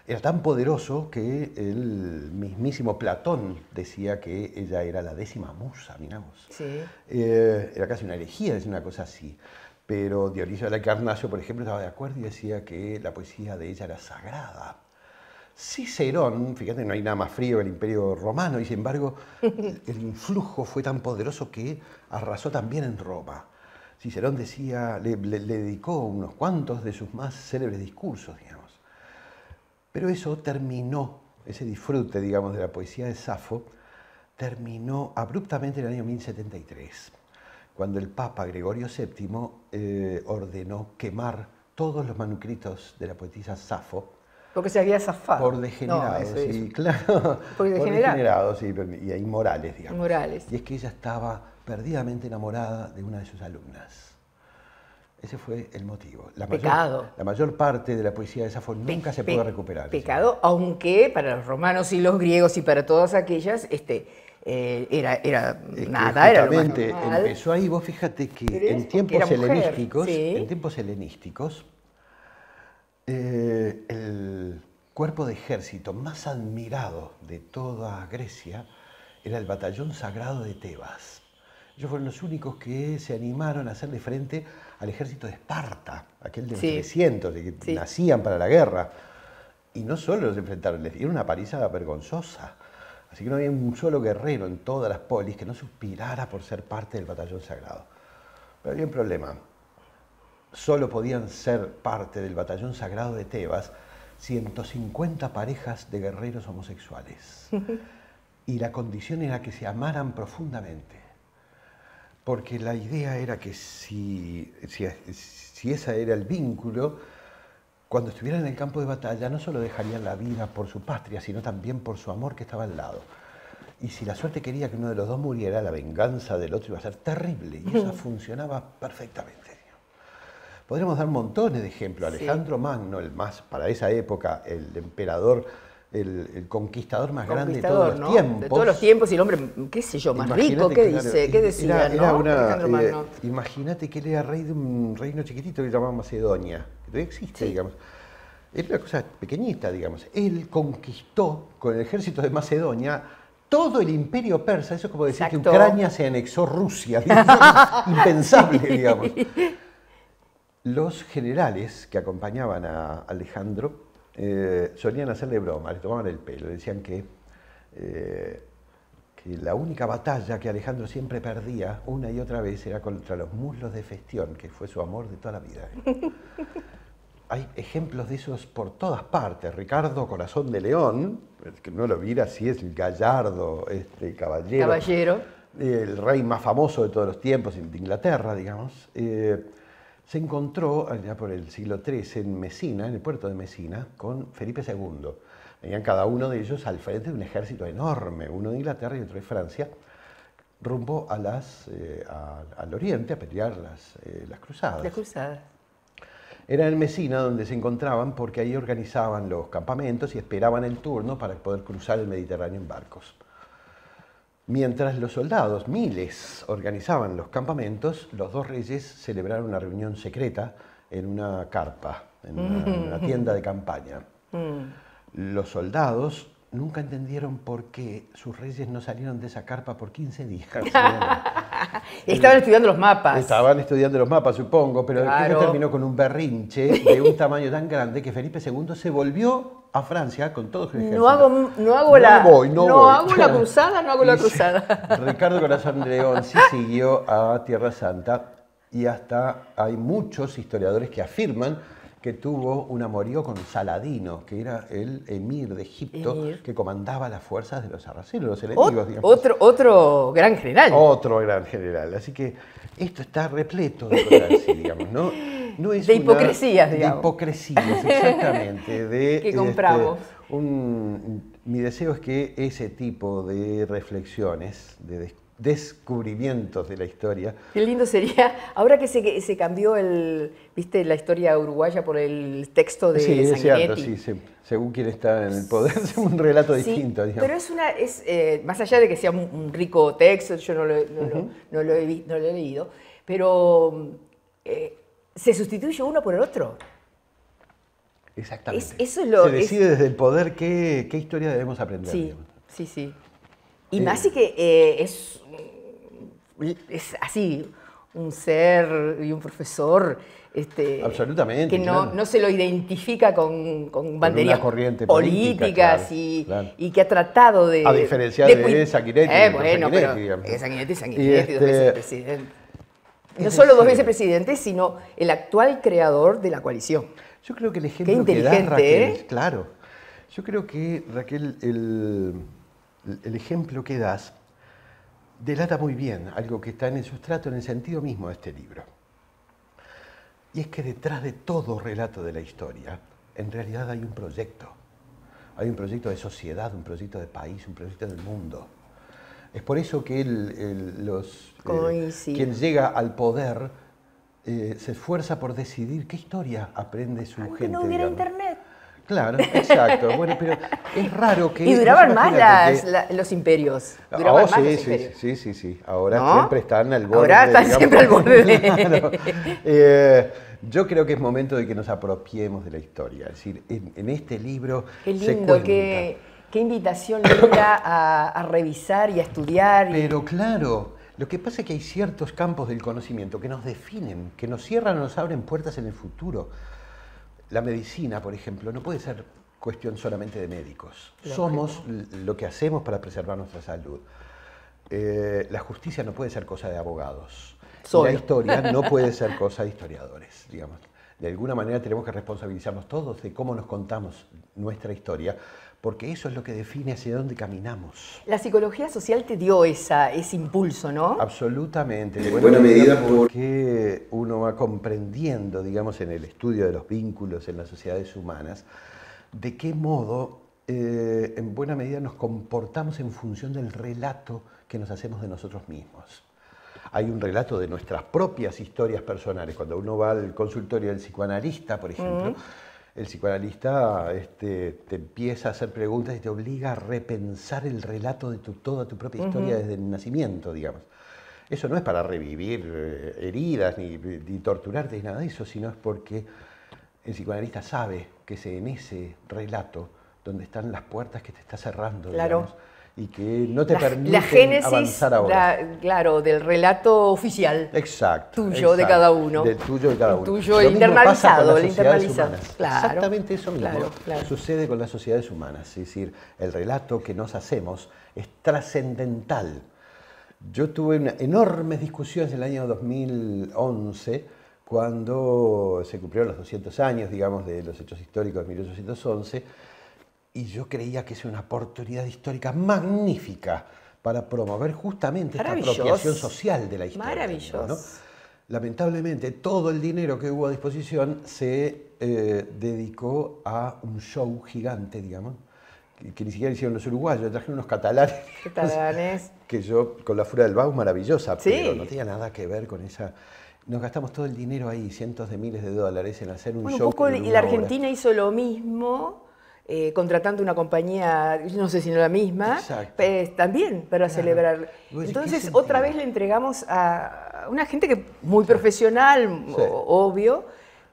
[SPEAKER 4] Era tan poderoso que el mismísimo Platón decía que ella era la 10ª musa, miramos.
[SPEAKER 3] Sí.
[SPEAKER 4] Era casi una herejía decir una cosa así. Pero Dionisio de Acarnasio, por ejemplo, estaba de acuerdo y decía que la poesía de ella era sagrada. Cicerón, fíjate, no hay nada más frío que el Imperio Romano, y sin embargo el influjo fue tan poderoso que arrasó también en Roma. Cicerón decía, le dedicó unos cuantos de sus más célebres discursos, digamos. Pero eso terminó, ese disfrute, digamos, de la poesía de Safo, terminó abruptamente en el año 1073, cuando el Papa Gregorio VII ordenó quemar todos los manuscritos de la poetisa Safo.
[SPEAKER 3] Porque se había zafado.
[SPEAKER 4] Por degenerados,
[SPEAKER 3] No, eso
[SPEAKER 4] sí,
[SPEAKER 3] es.
[SPEAKER 4] claro.
[SPEAKER 3] Por
[SPEAKER 4] degenerados, sí, y inmorales, digamos.
[SPEAKER 3] Inmorales.
[SPEAKER 4] Y es que ella estaba perdidamente enamorada de una de sus alumnas. Ese fue el motivo.
[SPEAKER 3] Pecado.
[SPEAKER 4] La mayor parte de la poesía de Safo nunca se pudo recuperar.
[SPEAKER 3] Pecado, aunque para los romanos y los griegos y para todas aquellas, era nada, era lo más normal.
[SPEAKER 4] Empezó ahí, vos fíjate que en tiempos helenísticos, el cuerpo de ejército más admirado de toda Grecia era el batallón sagrado de Tebas. Ellos fueron los únicos que se animaron a hacerle frente al ejército de Esparta, aquel de los 300, de que nacían para la guerra. Y no solo los enfrentaron, les dieron una paliza vergonzosa. Así que no había un solo guerrero en todas las polis que no suspirara por ser parte del batallón sagrado. Pero había un problema. Solo podían ser parte del batallón sagrado de Tebas 150 parejas de guerreros homosexuales. Y la condición era que se amaran profundamente. Porque la idea era que si ese era el vínculo, cuando estuvieran en el campo de batalla no solo dejarían la vida por su patria, sino también por su amor que estaba al lado. Y si la suerte quería que uno de los dos muriera, la venganza del otro iba a ser terrible. Y eso funcionaba perfectamente. Podríamos dar montones de ejemplos. Alejandro Magno, para esa época, el emperador, el conquistador más grande de todos los tiempos.
[SPEAKER 3] De todos los tiempos, y el hombre, qué sé yo, más rico, ¿qué decía? Alejandro Magno.
[SPEAKER 4] Imagínate que él era rey de un reino chiquitito que se llamaba Macedonia, que todavía existe, digamos. Era una cosa pequeñita, digamos. Él conquistó con el ejército de Macedonia todo el imperio persa. Eso es como decir que Ucrania se anexó Rusia. Impensable, digamos. Los generales que acompañaban a Alejandro solían hacerle broma, le tomaban el pelo, le decían que la única batalla que Alejandro siempre perdía una y otra vez era contra los muslos de Hefestión, que fue su amor de toda la vida. Hay ejemplos de esos por todas partes. Ricardo Corazón de León, que no lo viera, sí es el gallardo caballero. El rey más famoso de todos los tiempos de Inglaterra, digamos. Se encontró allá por el siglo XIII en Mesina, en el puerto de Mesina, con Felipe II. Venían cada uno de ellos al frente de un ejército enorme, uno de Inglaterra y otro de Francia, rumbo al oriente a pelear las cruzadas.
[SPEAKER 3] Las cruzadas.
[SPEAKER 4] Era en Mesina donde se encontraban porque ahí organizaban los campamentos y esperaban el turno para poder cruzar el Mediterráneo en barcos. Mientras los soldados, miles, organizaban los campamentos, los dos reyes celebraron una reunión secreta en una carpa, en una tienda de campaña. Los soldados nunca entendieron por qué sus reyes no salieron de esa carpa por 15 días.
[SPEAKER 3] Estaban estudiando los mapas.
[SPEAKER 4] Estaban estudiando los mapas, supongo, pero aquello terminó con un berrinche de un tamaño tan grande que Felipe II se volvió a Francia con todo su ejército.
[SPEAKER 3] No hago la cruzada, no hago la cruzada.
[SPEAKER 4] Ricardo Corazón de León sí siguió a Tierra Santa y hasta hay muchos historiadores que afirman que tuvo un amorío con Saladino, que era el emir de Egipto que comandaba las fuerzas de los sarracenos, los enemigos, digamos.
[SPEAKER 3] Otro gran general.
[SPEAKER 4] Otro gran general. Así que esto está repleto de cosas así, digamos, ¿no? No es
[SPEAKER 3] de hipocresías, digamos.
[SPEAKER 4] De hipocresías, exactamente.
[SPEAKER 3] Que compramos.
[SPEAKER 4] Mi deseo es que ese tipo de reflexiones, de descubrimientos de la historia.
[SPEAKER 3] Qué lindo sería, ahora que se cambió ¿viste? La historia uruguaya por el texto de Sanguinetti.
[SPEAKER 4] Sí, es cierto, sí, según quien está en el poder, es un relato distinto, digamos.
[SPEAKER 3] Pero más allá de que sea un rico texto, yo no lo he leído, pero se sustituye uno por el otro.
[SPEAKER 4] Exactamente.
[SPEAKER 3] Eso es
[SPEAKER 4] se decide desde el poder qué historia debemos aprender.
[SPEAKER 3] Sí,
[SPEAKER 4] digamos.
[SPEAKER 3] sí. Y más sí que es así, un ser y un profesor
[SPEAKER 4] absolutamente,
[SPEAKER 3] que no se lo identifica con banderías
[SPEAKER 4] políticas
[SPEAKER 3] y que ha tratado de...
[SPEAKER 4] A diferencia de Sanguinetti.
[SPEAKER 3] Bueno, pero Sanguinetti, dos veces presidente. No solo dos veces presidente, sino el actual creador de la coalición.
[SPEAKER 4] Yo creo que el ejemplo que da Raquel, claro, yo creo que Raquel, el ejemplo que das delata muy bien algo que está en el sustrato, en el sentido mismo de este libro. Y es que detrás de todo relato de la historia, en realidad hay un proyecto. Hay un proyecto de sociedad, un proyecto de país, un proyecto del mundo. Es por eso que quien llega al poder se esfuerza por decidir qué historia aprende su
[SPEAKER 3] Aunque
[SPEAKER 4] gente.
[SPEAKER 3] no hubiera
[SPEAKER 4] digamos.
[SPEAKER 3] internet.
[SPEAKER 4] Claro, exacto. Bueno, pero es raro que...
[SPEAKER 3] Y duraban más
[SPEAKER 4] imagínate
[SPEAKER 3] los imperios.
[SPEAKER 4] que-
[SPEAKER 3] Duraban
[SPEAKER 4] Oh,
[SPEAKER 3] más
[SPEAKER 4] sí,
[SPEAKER 3] los
[SPEAKER 4] sí,
[SPEAKER 3] imperios.
[SPEAKER 4] sí, sí, sí. Ahora
[SPEAKER 3] ¿No?
[SPEAKER 4] siempre están al borde.
[SPEAKER 3] Ahora están
[SPEAKER 4] digamos.
[SPEAKER 3] siempre al borde.
[SPEAKER 4] Claro. Yo creo que es momento de que nos apropiemos de la historia. Es decir, en este libro
[SPEAKER 3] Qué
[SPEAKER 4] se
[SPEAKER 3] lindo,
[SPEAKER 4] cuenta.
[SPEAKER 3] qué invitación linda a revisar y a estudiar.
[SPEAKER 4] Pero claro, lo que pasa es que hay ciertos campos del conocimiento que nos definen, que nos cierran o nos abren puertas en el futuro. La medicina, por ejemplo, no puede ser cuestión solamente de médicos.
[SPEAKER 3] Lógico.
[SPEAKER 4] Somos lo que hacemos para preservar nuestra salud. La justicia no puede ser cosa de abogados. Y
[SPEAKER 3] Solo.
[SPEAKER 4] la historia no puede ser cosa de historiadores, digamos. De alguna manera tenemos que responsabilizarnos todos de cómo nos contamos nuestra historia, porque eso es lo que define hacia dónde caminamos.
[SPEAKER 3] La psicología social te dio ese impulso, ¿no?
[SPEAKER 4] Absolutamente, en buena medida porque uno va comprendiendo, digamos, en el estudio de los vínculos en las sociedades humanas, de qué modo, en buena medida, nos comportamos en función del relato que nos hacemos de nosotros mismos. Hay un relato de nuestras propias historias personales. Cuando uno va al consultorio del psicoanalista, por ejemplo, el psicoanalista te empieza a hacer preguntas y te obliga a repensar el relato de toda tu propia historia desde el nacimiento, digamos. Eso no es para revivir heridas ni torturarte ni nada de eso, sino es porque el psicoanalista sabe que es en ese relato donde están las puertas que te está cerrando,
[SPEAKER 3] Claro.
[SPEAKER 4] digamos, y que no te permiten
[SPEAKER 3] la génesis,
[SPEAKER 4] avanzar ahora.
[SPEAKER 3] claro, del relato oficial.
[SPEAKER 4] Exacto.
[SPEAKER 3] Tuyo, de cada uno.
[SPEAKER 4] Del tuyo de cada uno.
[SPEAKER 3] Tuyo
[SPEAKER 4] Lo mismo pasa con
[SPEAKER 3] internalizado,
[SPEAKER 4] las
[SPEAKER 3] el
[SPEAKER 4] sociedades
[SPEAKER 3] internalizado.
[SPEAKER 4] humanas.
[SPEAKER 3] Claro.
[SPEAKER 4] Exactamente eso mismo
[SPEAKER 3] Claro.
[SPEAKER 4] sucede con las sociedades humanas. Es decir, el relato que nos hacemos es trascendental. Yo tuve enormes discusiones en el año 2011, cuando se cumplieron los 200 años, digamos, de los hechos históricos de 1811, y yo creía que es una oportunidad histórica magnífica para promover justamente esta
[SPEAKER 3] Maravilloso.
[SPEAKER 4] apropiación social de la historia.
[SPEAKER 3] Maravilloso.
[SPEAKER 4] ¿no? Lamentablemente, todo el dinero que hubo a disposición se dedicó a un show gigante, digamos, que ni siquiera hicieron los uruguayos, trajeron unos catalanes.
[SPEAKER 3] Catalanes.
[SPEAKER 4] Que yo, con la Furia del Baus, maravillosa,
[SPEAKER 3] Sí.
[SPEAKER 4] pero no tenía nada que ver con esa... Nos gastamos todo el dinero ahí, cientos de miles de dólares, en hacer un
[SPEAKER 3] Bueno,
[SPEAKER 4] show.
[SPEAKER 3] un poco,
[SPEAKER 4] que duró
[SPEAKER 3] y la
[SPEAKER 4] una hora.
[SPEAKER 3] Argentina hizo lo mismo, contratando una compañía, no sé si no la misma,
[SPEAKER 4] Exacto.
[SPEAKER 3] También para celebrar.
[SPEAKER 4] Y vos decís,
[SPEAKER 3] Entonces,
[SPEAKER 4] ¿qué
[SPEAKER 3] otra
[SPEAKER 4] sentido?
[SPEAKER 3] vez le entregamos a una gente que muy profesional,
[SPEAKER 4] Sí.
[SPEAKER 3] obvio,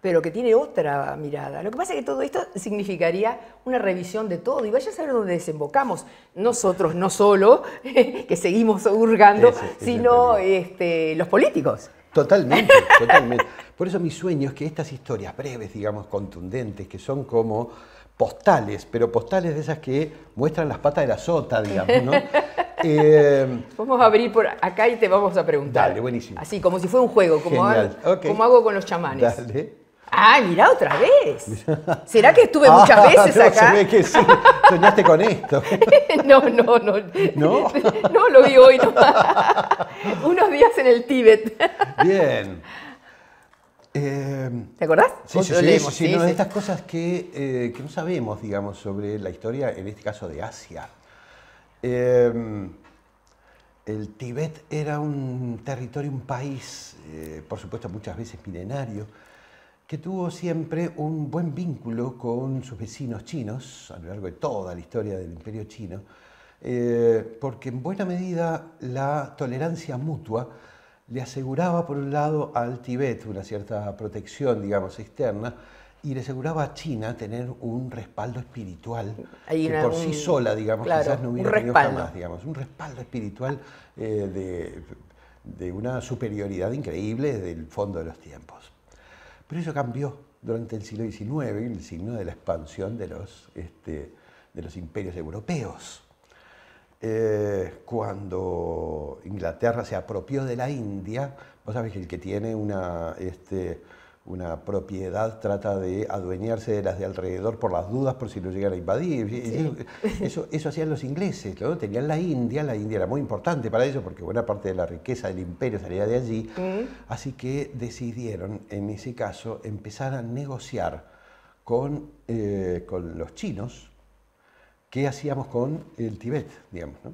[SPEAKER 3] pero que tiene otra mirada. Lo que pasa es que todo esto significaría una revisión de todo, y vaya a saber dónde desembocamos. Nosotros, no solo, que seguimos hurgando,
[SPEAKER 4] Ese es el
[SPEAKER 3] sino
[SPEAKER 4] peligro.
[SPEAKER 3] los políticos.
[SPEAKER 4] Totalmente, totalmente. Por eso mi sueño es que estas historias breves, digamos, contundentes, que son como postales, pero postales de esas que muestran las patas de la sota, digamos, ¿no?
[SPEAKER 3] Vamos a abrir por acá y te vamos a preguntar.
[SPEAKER 4] Dale, buenísimo.
[SPEAKER 3] Así, como si fuera un juego, como
[SPEAKER 4] Genial, ok.
[SPEAKER 3] como hago con los chamanes.
[SPEAKER 4] Dale.
[SPEAKER 3] ¡Ay, mirá otra vez! ¿Será que estuve muchas veces
[SPEAKER 4] no,
[SPEAKER 3] acá?
[SPEAKER 4] Se ve que sí, soñaste con esto.
[SPEAKER 3] No.
[SPEAKER 4] ¿No?
[SPEAKER 3] No, lo vi hoy nomás. Unos días en el Tíbet.
[SPEAKER 4] Bien.
[SPEAKER 3] ¿Te acordás?
[SPEAKER 4] Sí,
[SPEAKER 3] ¿O
[SPEAKER 4] sí,
[SPEAKER 3] lo
[SPEAKER 4] sí,
[SPEAKER 3] leemos?
[SPEAKER 4] sí, no, de estas cosas que no sabemos, digamos, sobre la historia, en este caso de Asia. El Tíbet era un territorio, un país, por supuesto muchas veces milenario, que tuvo siempre un buen vínculo con sus vecinos chinos a lo largo de toda la historia del Imperio Chino, porque en buena medida la tolerancia mutua le aseguraba, por un lado, al Tíbet una cierta protección, digamos, externa, y le aseguraba a China tener un respaldo espiritual
[SPEAKER 3] Hay
[SPEAKER 4] que por sí sola, digamos,
[SPEAKER 3] claro,
[SPEAKER 4] quizás no hubiera
[SPEAKER 3] un
[SPEAKER 4] tenido
[SPEAKER 3] respaldo.
[SPEAKER 4] jamás, digamos, un respaldo espiritual de una superioridad increíble desde el fondo de los tiempos. Pero eso cambió durante el siglo XIX, en el signo de la expansión de los imperios europeos. Cuando Inglaterra se apropió de la India, vos sabés que el que tiene una propiedad trata de adueñarse de las de alrededor por las dudas, por si lo llegan a invadir. Sí. Eso hacían los ingleses, ¿no? Tenían la India era muy importante para ellos porque buena parte de la riqueza del imperio salía de allí, así que decidieron, en ese caso, empezar a negociar con los chinos qué hacíamos con el Tíbet, digamos, ¿no?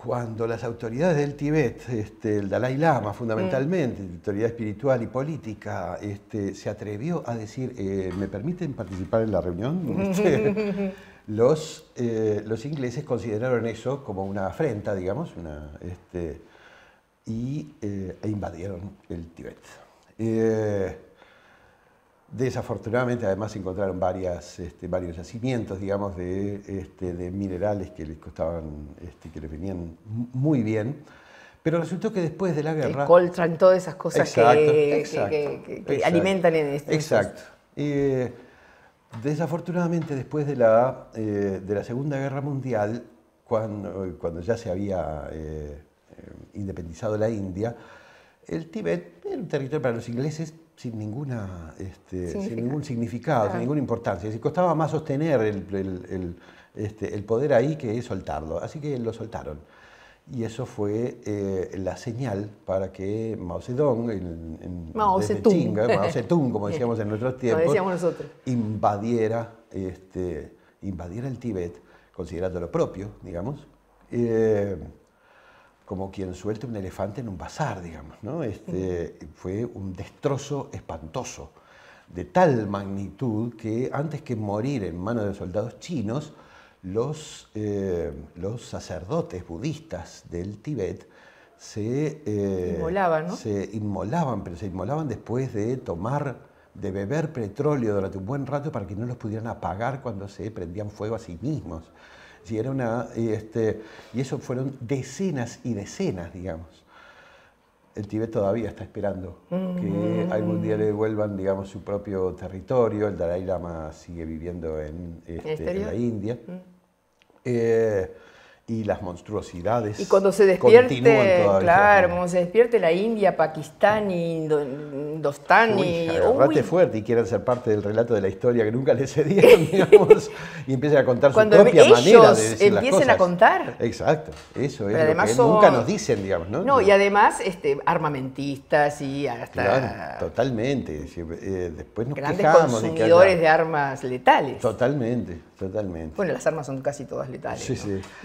[SPEAKER 4] cuando las autoridades del Tíbet, el Dalai Lama fundamentalmente, la autoridad espiritual y política, se atrevió a decir, ¿me permiten participar en la reunión? Los ingleses consideraron eso como una afrenta, digamos, e invadieron el Tíbet. Desafortunadamente, además, se encontraron varios yacimientos, digamos, de minerales que les costaban, que les venían muy bien. Pero resultó que después de la guerra...
[SPEAKER 3] El coltran, todas esas cosas que alimentan en esto.
[SPEAKER 4] Exacto. Desafortunadamente, después de la Segunda Guerra Mundial, cuando ya se había independizado la India, el Tíbet era un territorio para los ingleses sin ningún significado, sin ninguna importancia. Les costaba más sostener el poder ahí que soltarlo. Así que lo soltaron. Y eso fue la señal para que Mao Zedong,
[SPEAKER 3] Mao
[SPEAKER 4] Zedong, como decíamos en nuestros tiempos,
[SPEAKER 3] decíamos nosotros,
[SPEAKER 4] invadiera el Tíbet, considerándolo propio, digamos, como quien suelta un elefante en un bazar, digamos, ¿no? Fue un destrozo espantoso, de tal magnitud que antes que morir en manos de soldados chinos, los sacerdotes budistas del Tíbet se inmolaban, pero se inmolaban después de beber petróleo durante un buen rato para que no los pudieran apagar cuando se prendían fuego a sí mismos. Sí, y eso fueron decenas y decenas, digamos. El Tíbet todavía está esperando que algún día le devuelvan, digamos, su propio territorio. El Dalai Lama sigue viviendo en la India. Y las monstruosidades.
[SPEAKER 3] Y cuando se despierte,
[SPEAKER 4] todavía.
[SPEAKER 3] Cuando se despierte la India, Pakistán y Indostán
[SPEAKER 4] agarrate fuerte y quieran ser parte del relato de la historia que nunca les cedieron, digamos, y empiecen a contar su propia manera de decir las cosas.
[SPEAKER 3] Empiecen a contar.
[SPEAKER 4] Exacto, eso es
[SPEAKER 3] pero
[SPEAKER 4] lo que nunca nos dicen, digamos, ¿no?
[SPEAKER 3] No, y además armamentistas y hasta...
[SPEAKER 4] Claro, totalmente. Después nos
[SPEAKER 3] grandes
[SPEAKER 4] quejamos
[SPEAKER 3] consumidores de armas letales.
[SPEAKER 4] Totalmente.
[SPEAKER 3] Bueno, las armas son casi todas letales.
[SPEAKER 4] Sí,
[SPEAKER 3] ¿no?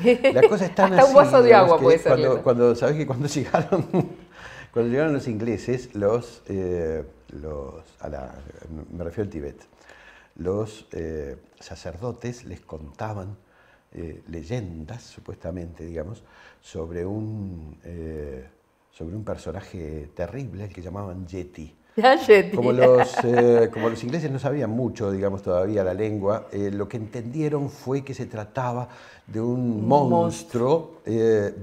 [SPEAKER 4] sí. La cosa es tan
[SPEAKER 3] hasta un vaso de agua puede ser.
[SPEAKER 4] ¿Sabes que cuando llegaron los ingleses, me refiero al Tíbet, los sacerdotes les contaban leyendas, supuestamente, digamos, sobre un personaje terrible, el que llamaban Yeti. Como los ingleses no sabían mucho, digamos, todavía la lengua, lo que entendieron fue que se trataba de un monstruo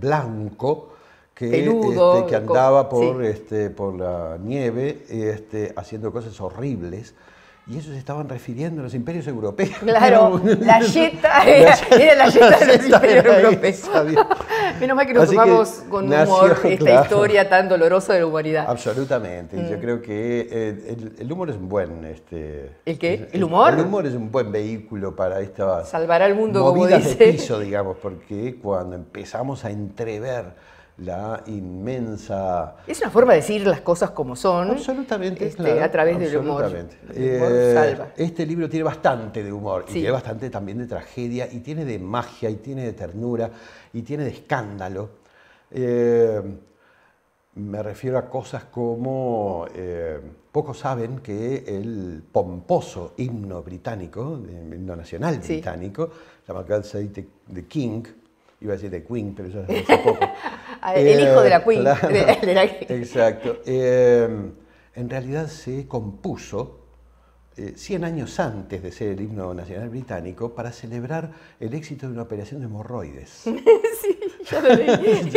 [SPEAKER 4] blanco
[SPEAKER 3] peludo,
[SPEAKER 4] que andaba por la nieve haciendo cosas horribles. Y ellos estaban refiriendo a los imperios europeos.
[SPEAKER 3] Claro, la yeta era la yeta de los imperios europeos. Menos mal que nos tomamos con humor esta historia tan dolorosa de la humanidad.
[SPEAKER 4] Absolutamente. Yo creo que el humor es un buen...
[SPEAKER 3] ¿El qué? ¿El humor?
[SPEAKER 4] El humor es un buen vehículo para estas
[SPEAKER 3] salvará el mundo,
[SPEAKER 4] movidas
[SPEAKER 3] como dice.
[SPEAKER 4] De piso, digamos, porque cuando empezamos a entrever la inmensa...
[SPEAKER 3] Es una forma de decir las cosas como son.
[SPEAKER 4] Absolutamente, claro,
[SPEAKER 3] a través del humor. El humor salva.
[SPEAKER 4] Este libro tiene bastante de humor,
[SPEAKER 3] sí.
[SPEAKER 4] Y tiene bastante también de tragedia, y tiene de magia, y tiene de ternura, y tiene de escándalo. Me refiero a cosas como... pocos saben que el pomposo himno británico, el himno nacional británico, se llama God Save the King. Iba a decir de Queen, pero eso hace poco.
[SPEAKER 3] El hijo de la Queen.
[SPEAKER 4] Claro, exacto. En realidad se compuso 100 años antes de ser el himno nacional británico para celebrar el éxito de una operación de hemorroides.
[SPEAKER 3] Sí, ya lo leí.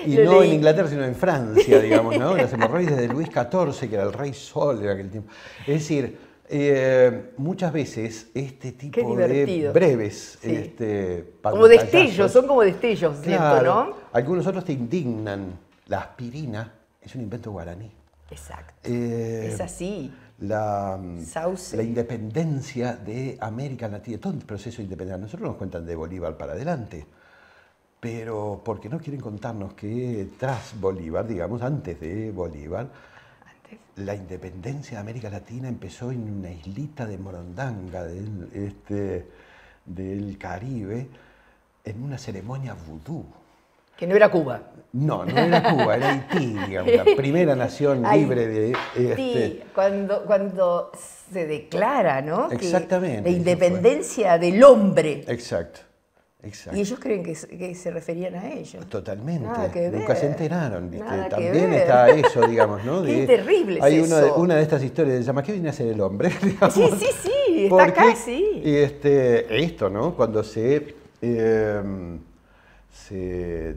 [SPEAKER 4] Y no en Inglaterra, sino en Francia, digamos, ¿no? Las hemorroides de Luis XIV, que era el rey Sol en aquel tiempo. Es decir, muchas veces este tipo de breves
[SPEAKER 3] sí. Como destellos, son como destellos,
[SPEAKER 4] claro,
[SPEAKER 3] ¿cierto, no?
[SPEAKER 4] Algunos otros te indignan. La aspirina es un invento guaraní.
[SPEAKER 3] Exacto, es así.
[SPEAKER 4] La independencia de América Latina, todo el proceso de independencia. Nosotros nos cuentan de Bolívar para adelante, pero porque no quieren contarnos que tras Bolívar, digamos, antes de Bolívar, la independencia de América Latina empezó en una islita de Morondanga del Caribe, en una ceremonia vudú.
[SPEAKER 3] Que no era Cuba.
[SPEAKER 4] No, no era Cuba, era Haití, digamos, la primera nación libre de...
[SPEAKER 3] Sí, cuando se declara, ¿no?
[SPEAKER 4] Exactamente.
[SPEAKER 3] La independencia del hombre.
[SPEAKER 4] Exacto.
[SPEAKER 3] Y ellos creen que se referían a ellos.
[SPEAKER 4] Totalmente.
[SPEAKER 3] Nada que
[SPEAKER 4] Nunca
[SPEAKER 3] ver.
[SPEAKER 4] se enteraron, ¿viste?
[SPEAKER 3] Nada que
[SPEAKER 4] También
[SPEAKER 3] ver.
[SPEAKER 4] está eso, digamos, ¿no?
[SPEAKER 3] Qué terrible
[SPEAKER 4] hay
[SPEAKER 3] es eso.
[SPEAKER 4] una de estas historias que se llama ¿qué viene a ser el hombre? Digamos.
[SPEAKER 3] Sí, está
[SPEAKER 4] Porque,
[SPEAKER 3] acá, sí.
[SPEAKER 4] esto, ¿no? Cuando se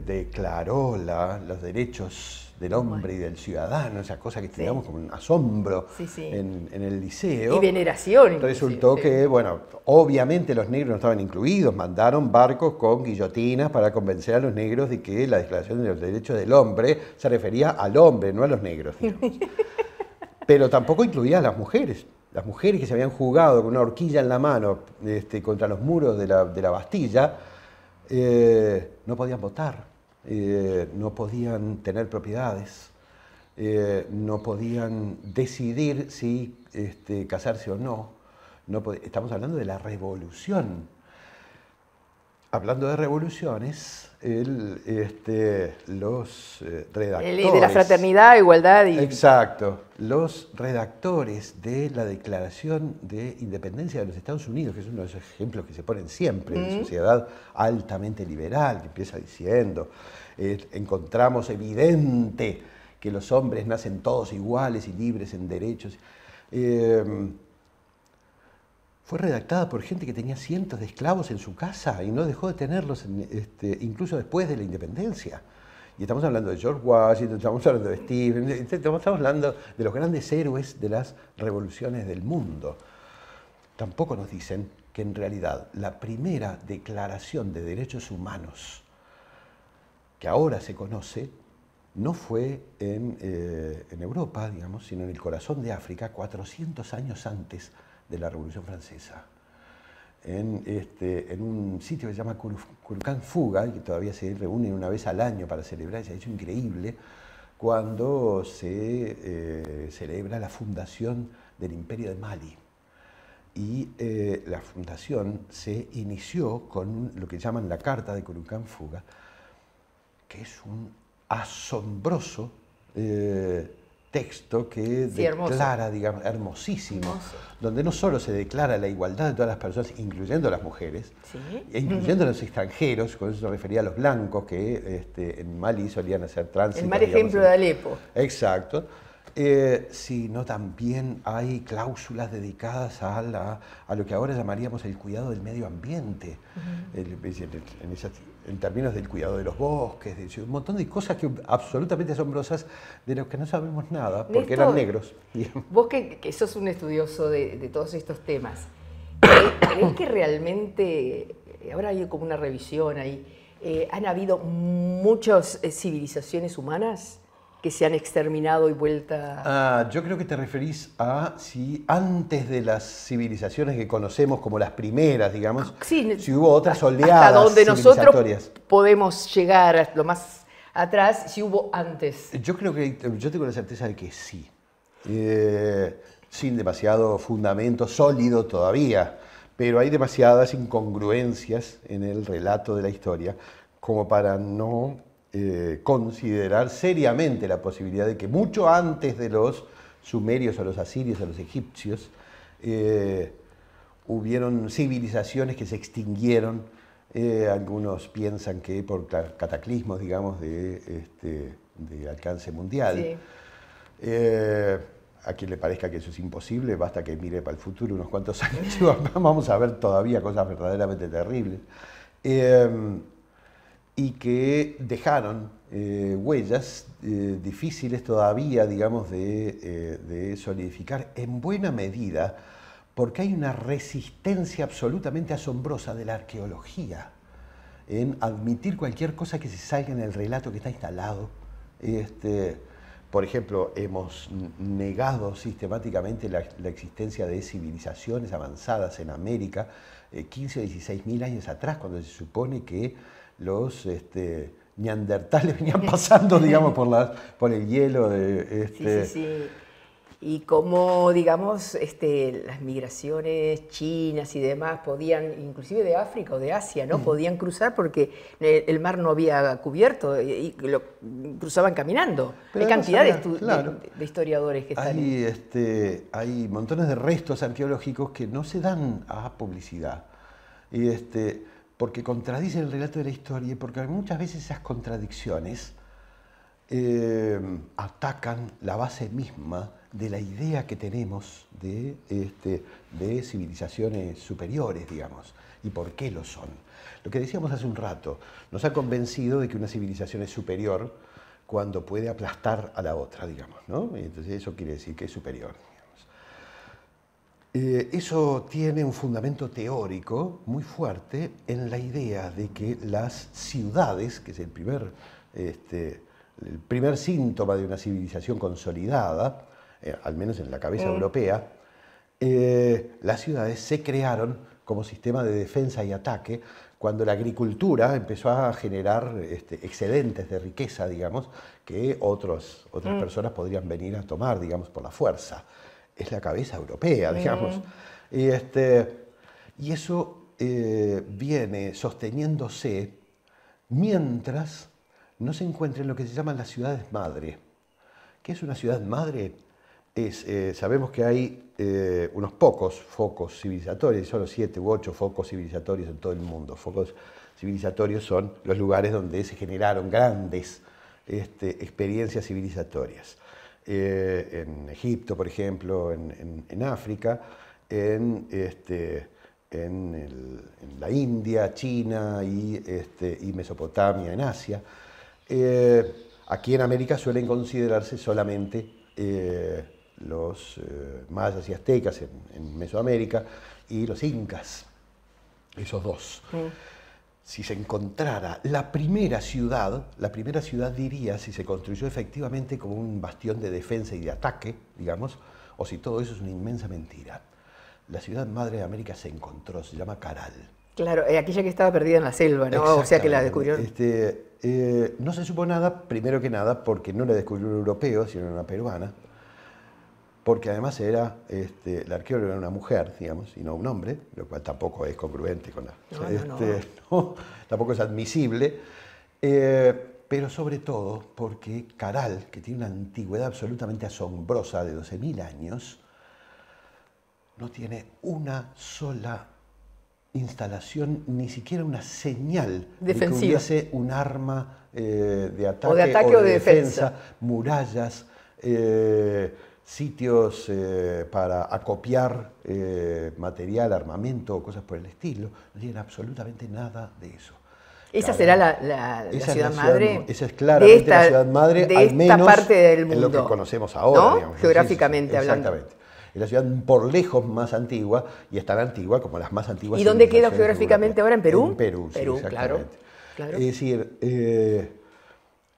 [SPEAKER 4] declaró los derechos del hombre y del ciudadano, esa cosa que teníamos como un asombro en el liceo.
[SPEAKER 3] Y veneración.
[SPEAKER 4] Resultó que, bueno, obviamente los negros no estaban incluidos, mandaron barcos con guillotinas para convencer a los negros de que la Declaración de los Derechos del Hombre se refería al hombre, no a los negros, digamos. Pero tampoco incluía a las mujeres. Las mujeres que se habían jugado con una horquilla en la mano contra los muros de la Bastilla, no podían votar. No podían tener propiedades, no podían decidir si casarse o no. Estamos hablando de la revolución. Hablando de revoluciones, los redactores...
[SPEAKER 3] de la fraternidad, igualdad y...
[SPEAKER 4] Exacto. Los redactores de la Declaración de Independencia de los Estados Unidos, que es uno de esos ejemplos que se ponen siempre en sociedad altamente liberal, que empieza diciendo, encontramos evidente que los hombres nacen todos iguales y libres en derechos. Fue redactada por gente que tenía cientos de esclavos en su casa y no dejó de tenerlos incluso después de la independencia. Y estamos hablando de George Washington, estamos hablando de Stephen, estamos hablando de los grandes héroes de las revoluciones del mundo. Tampoco nos dicen que en realidad la primera declaración de derechos humanos que ahora se conoce no fue en Europa, digamos, sino en el corazón de África, 400 años antes de la Revolución Francesa, en un sitio que se llama Kurukan Fuga, y que todavía se reúnen una vez al año para celebrar ese hecho increíble, cuando se celebra la fundación del Imperio de Mali. Y la fundación se inició con lo que llaman la Carta de Kurukan Fuga, que es un asombroso texto que declara, digamos, hermosísimo, donde no solo se declara la igualdad de todas las personas, incluyendo a las mujeres, e incluyendo a los extranjeros, con eso se refería a los blancos que en Mali solían hacer tránsito.
[SPEAKER 3] El mal ejemplo de Alepo.
[SPEAKER 4] Exacto. Sino también hay cláusulas dedicadas a lo que ahora llamaríamos el cuidado del medio ambiente, en términos del cuidado de los bosques, un montón de cosas absolutamente asombrosas de los que no sabemos nada, porque
[SPEAKER 3] Néstor,
[SPEAKER 4] eran negros.
[SPEAKER 3] Vos que sos un estudioso de todos estos temas, ¿crees que realmente, ahora hay como una revisión ahí, han habido muchas civilizaciones humanas que se han exterminado y vuelta...
[SPEAKER 4] Yo creo que te referís a si antes de las civilizaciones que conocemos como las primeras, digamos, si hubo otras oleadas
[SPEAKER 3] hasta donde
[SPEAKER 4] civilizatorias.
[SPEAKER 3] Nosotros podemos llegar a lo más atrás, si hubo antes.
[SPEAKER 4] Yo creo que, yo tengo la certeza de que sí, sin demasiado fundamento sólido todavía, pero hay demasiadas incongruencias en el relato de la historia como para no considerar seriamente la posibilidad de que mucho antes de los sumerios o los asirios o los egipcios hubieron civilizaciones que se extinguieron. Algunos piensan que por cataclismos, digamos, de alcance mundial. Sí. A quien le parezca que eso es imposible, basta que mire para el futuro unos cuantos años y vamos a ver todavía cosas verdaderamente terribles. Y que dejaron huellas difíciles todavía, digamos, de solidificar en buena medida, porque hay una resistencia absolutamente asombrosa de la arqueología en admitir cualquier cosa que se salga en el relato que está instalado. Por ejemplo, hemos negado sistemáticamente la existencia de civilizaciones avanzadas en América 15 o 16 mil años atrás, cuando se supone que los neandertales venían pasando, digamos, por el hielo.
[SPEAKER 3] Sí. y cómo, digamos, las migraciones chinas y demás podían, inclusive de África o de Asia, ¿no? Podían cruzar porque el mar no había cubierto y lo cruzaban caminando.
[SPEAKER 4] Pero
[SPEAKER 3] hay cantidad
[SPEAKER 4] claro,
[SPEAKER 3] de historiadores que están...
[SPEAKER 4] Hay montones de restos arqueológicos que no se dan a publicidad. Porque contradicen el relato de la historia y porque muchas veces esas contradicciones atacan la base misma de la idea que tenemos de civilizaciones superiores, digamos, y por qué lo son. Lo que decíamos hace un rato, nos ha convencido de que una civilización es superior cuando puede aplastar a la otra, digamos, ¿no? Y entonces eso quiere decir que es superior. Eso tiene un fundamento teórico muy fuerte en la idea de que las ciudades, que es el primer síntoma de una civilización consolidada, al menos en la cabeza europea, las ciudades se crearon como sistema de defensa y ataque cuando la agricultura empezó a generar excedentes de riqueza, digamos, que otras personas podrían venir a tomar, digamos, por la fuerza. Es la cabeza europea, digamos. Y eso viene sosteniéndose mientras no se encuentren lo que se llaman las ciudades madre. ¿Qué es una ciudad madre? Sabemos que hay unos pocos focos civilizatorios, solo 7 u 8 focos civilizatorios en todo el mundo. Focos civilizatorios son los lugares donde se generaron grandes experiencias civilizatorias. En Egipto, por ejemplo, en África, en la India, China y Mesopotamia, en Asia. Aquí en América suelen considerarse solamente los mayas y aztecas en Mesoamérica y los incas, esos dos. Si se encontrara la primera ciudad diría si se construyó efectivamente como un bastión de defensa y de ataque, digamos, o si todo eso es una inmensa mentira. La ciudad madre de América se encontró, se llama Caral.
[SPEAKER 3] Claro, aquella que estaba perdida en la selva, ¿no? O sea que la descubrieron.
[SPEAKER 4] No se supo nada, primero que nada, porque no la descubrió un europeo, sino una peruana, porque además la arqueóloga era una mujer, digamos, y no un hombre, lo cual tampoco es congruente con la... No, tampoco es admisible, pero sobre todo porque Caral, que tiene una antigüedad absolutamente asombrosa de 12.000 años, no tiene una sola instalación, ni siquiera una señal
[SPEAKER 3] defensiva,
[SPEAKER 4] de que hubiese un arma de ataque
[SPEAKER 3] o de defensa,
[SPEAKER 4] murallas, sitios para acopiar material, armamento o cosas por el estilo. No tienen absolutamente nada de eso.
[SPEAKER 3] ¿Esa será la ciudad madre?
[SPEAKER 4] Esa es claramente la ciudad madre,
[SPEAKER 3] de
[SPEAKER 4] al menos
[SPEAKER 3] parte del mundo,
[SPEAKER 4] en lo que conocemos ahora,
[SPEAKER 3] ¿no?
[SPEAKER 4] Digamos,
[SPEAKER 3] geográficamente hablando.
[SPEAKER 4] Exactamente. Es la ciudad por lejos más antigua y es tan antigua como las más antiguas.
[SPEAKER 3] ¿Y dónde queda geográficamente ahora? ¿En Perú?
[SPEAKER 4] En Perú, sí,
[SPEAKER 3] claro.
[SPEAKER 4] Es decir,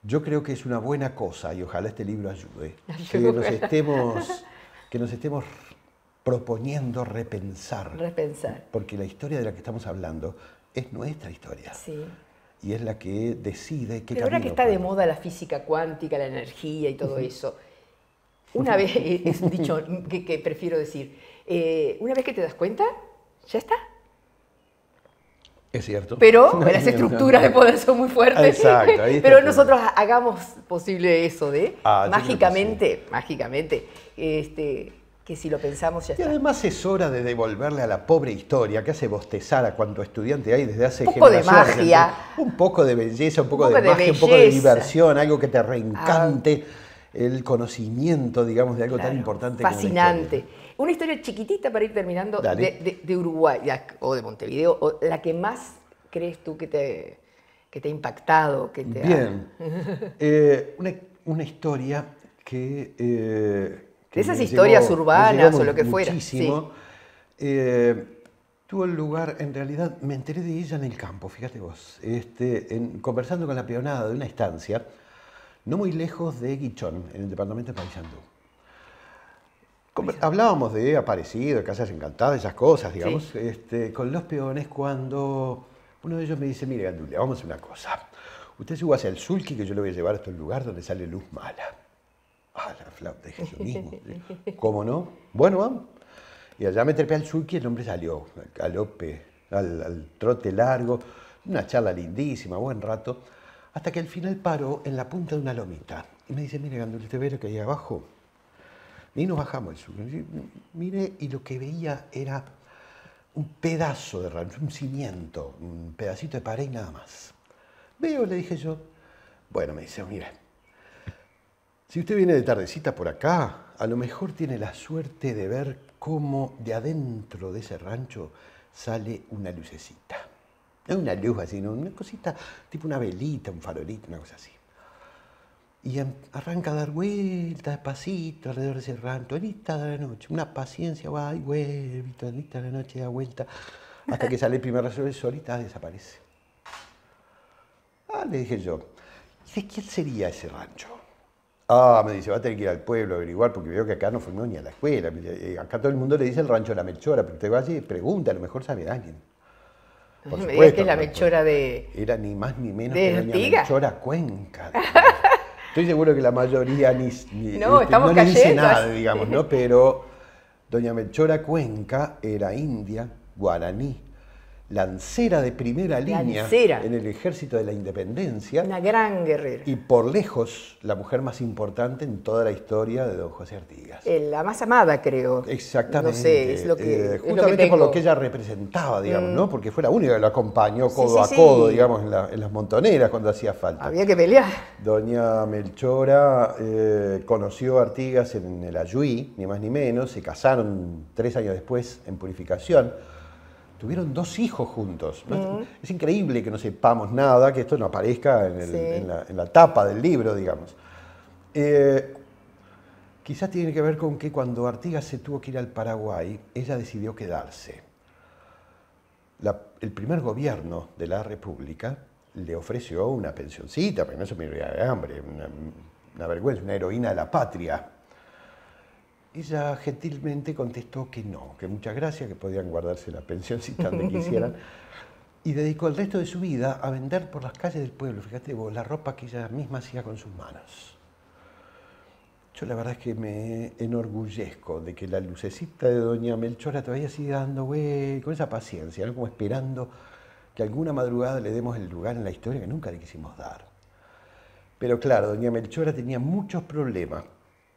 [SPEAKER 4] yo creo que es una buena cosa, y ojalá este libro ayude, que nos estemos proponiendo repensar. Porque la historia de la que estamos hablando es nuestra historia.
[SPEAKER 3] Sí.
[SPEAKER 4] Y es la que decide qué camino.
[SPEAKER 3] Pero ahora que está de moda la física cuántica, la energía y todo eso, una vez, es un dicho que prefiero decir, una vez que te das cuenta, ya está.
[SPEAKER 4] Es cierto.
[SPEAKER 3] Pero las estructuras de poder son muy fuertes.
[SPEAKER 4] Exacto.
[SPEAKER 3] Pero nosotros hagamos posible eso de mágicamente, que si lo pensamos ya está.
[SPEAKER 4] Y además es hora de devolverle a la pobre historia que hace bostezar a cuanto estudiante hay desde hace
[SPEAKER 3] generaciones. Un poco de magia.
[SPEAKER 4] Un poco de belleza, un poco de magia, un poco de diversión, algo que te reencante el conocimiento, digamos, de algo tan importante
[SPEAKER 3] fascinante. Como una historia chiquitita para ir terminando de Uruguay o de Montevideo, o la que más crees tú que te ha impactado.
[SPEAKER 4] Bien. Una historia que
[SPEAKER 3] de esas historias urbanas o lo que fuera.
[SPEAKER 4] Muchísimo. Tuvo lugar, en realidad, me enteré de ella en el campo, fíjate vos, conversando con la peonada de una estancia, no muy lejos de Guichón, en el departamento de Paysandú. Hablábamos de Aparecido, de Casas Encantadas, esas cosas, digamos, con los peones, cuando uno de ellos me dice, mire, Gandulia, vamos a hacer una cosa. Usted suba hacia el Sulqui, que yo le voy a llevar hasta un lugar donde sale luz mala. Ah, la flauta, dije yo mismo. ¿Cómo no? Bueno, vamos. Y allá me trepé al sulky y el hombre salió al galope, al trote largo, una charla lindísima, buen rato, hasta que al final paró en la punta de una lomita. Y me dice, mire, Gandul, ¿usted ve lo que hay abajo? Y nos bajamos el sulky. Mire, y lo que veía era un pedazo de rancho, un cimiento, un pedacito de pared y nada más. Veo, le dije yo. Bueno, me dice, mire, si usted viene de tardecita por acá, a lo mejor tiene la suerte de ver cómo de adentro de ese rancho sale una lucecita. No una luz así, ¿no? Una cosita, tipo una velita, un farolito, una cosa así. Y arranca a dar vueltas despacito alrededor de ese rancho, anita de la noche, una paciencia, va y vuelve, anita de la noche, da vuelta, hasta que sale el primer rayo del sol y desaparece. Ah, le dije yo, ¿de quién sería ese rancho? Ah, me dice, va a tener que ir al pueblo a averiguar, porque veo que acá no fuimos ni a la escuela. Acá todo el mundo le dice el rancho de la Melchora, pero usted va allí y pregunta, a lo mejor sabe alguien.
[SPEAKER 3] Por supuesto, me digas que es la Melchora de...
[SPEAKER 4] Era ni más ni menos
[SPEAKER 3] que
[SPEAKER 4] doña Melchora Cuenca. Estoy seguro que la mayoría ni
[SPEAKER 3] no
[SPEAKER 4] le dice nada, digamos, ¿no? Pero doña Melchora Cuenca era india, guaraní, lancera de primera línea en el ejército de la independencia.
[SPEAKER 3] Una gran guerrera.
[SPEAKER 4] Y por lejos la mujer más importante en toda la historia de don José Artigas.
[SPEAKER 3] La más amada, creo.
[SPEAKER 4] Exactamente.
[SPEAKER 3] No sé, es lo que
[SPEAKER 4] justamente por lo que ella representaba, digamos, ¿no? Porque fue la única que lo acompañó codo a codo, digamos, en las montoneras cuando hacía falta.
[SPEAKER 3] Había que pelear.
[SPEAKER 4] Doña Melchora conoció a Artigas en el Ayuí, ni más ni menos. Se casaron 3 años después en Purificación. Tuvieron 2 hijos juntos. Es increíble que no sepamos nada, que esto no aparezca en la tapa del libro, digamos. Quizás tiene que ver con que cuando Artigas se tuvo que ir al Paraguay, ella decidió quedarse. El primer gobierno de la República le ofreció una pensioncita, pero no se murió de hambre, una vergüenza, una heroína de la patria. Ella gentilmente contestó que no, que muchas gracias, que podían guardarse la pensioncita donde quisieran. Y dedicó el resto de su vida a vender por las calles del pueblo, fíjate vos, la ropa que ella misma hacía con sus manos. Yo la verdad es que me enorgullezco de que la lucecita de doña Melchora todavía sigue dando, güey, con esa paciencia, ¿no? Como esperando que alguna madrugada le demos el lugar en la historia que nunca le quisimos dar. Pero claro, doña Melchora tenía muchos problemas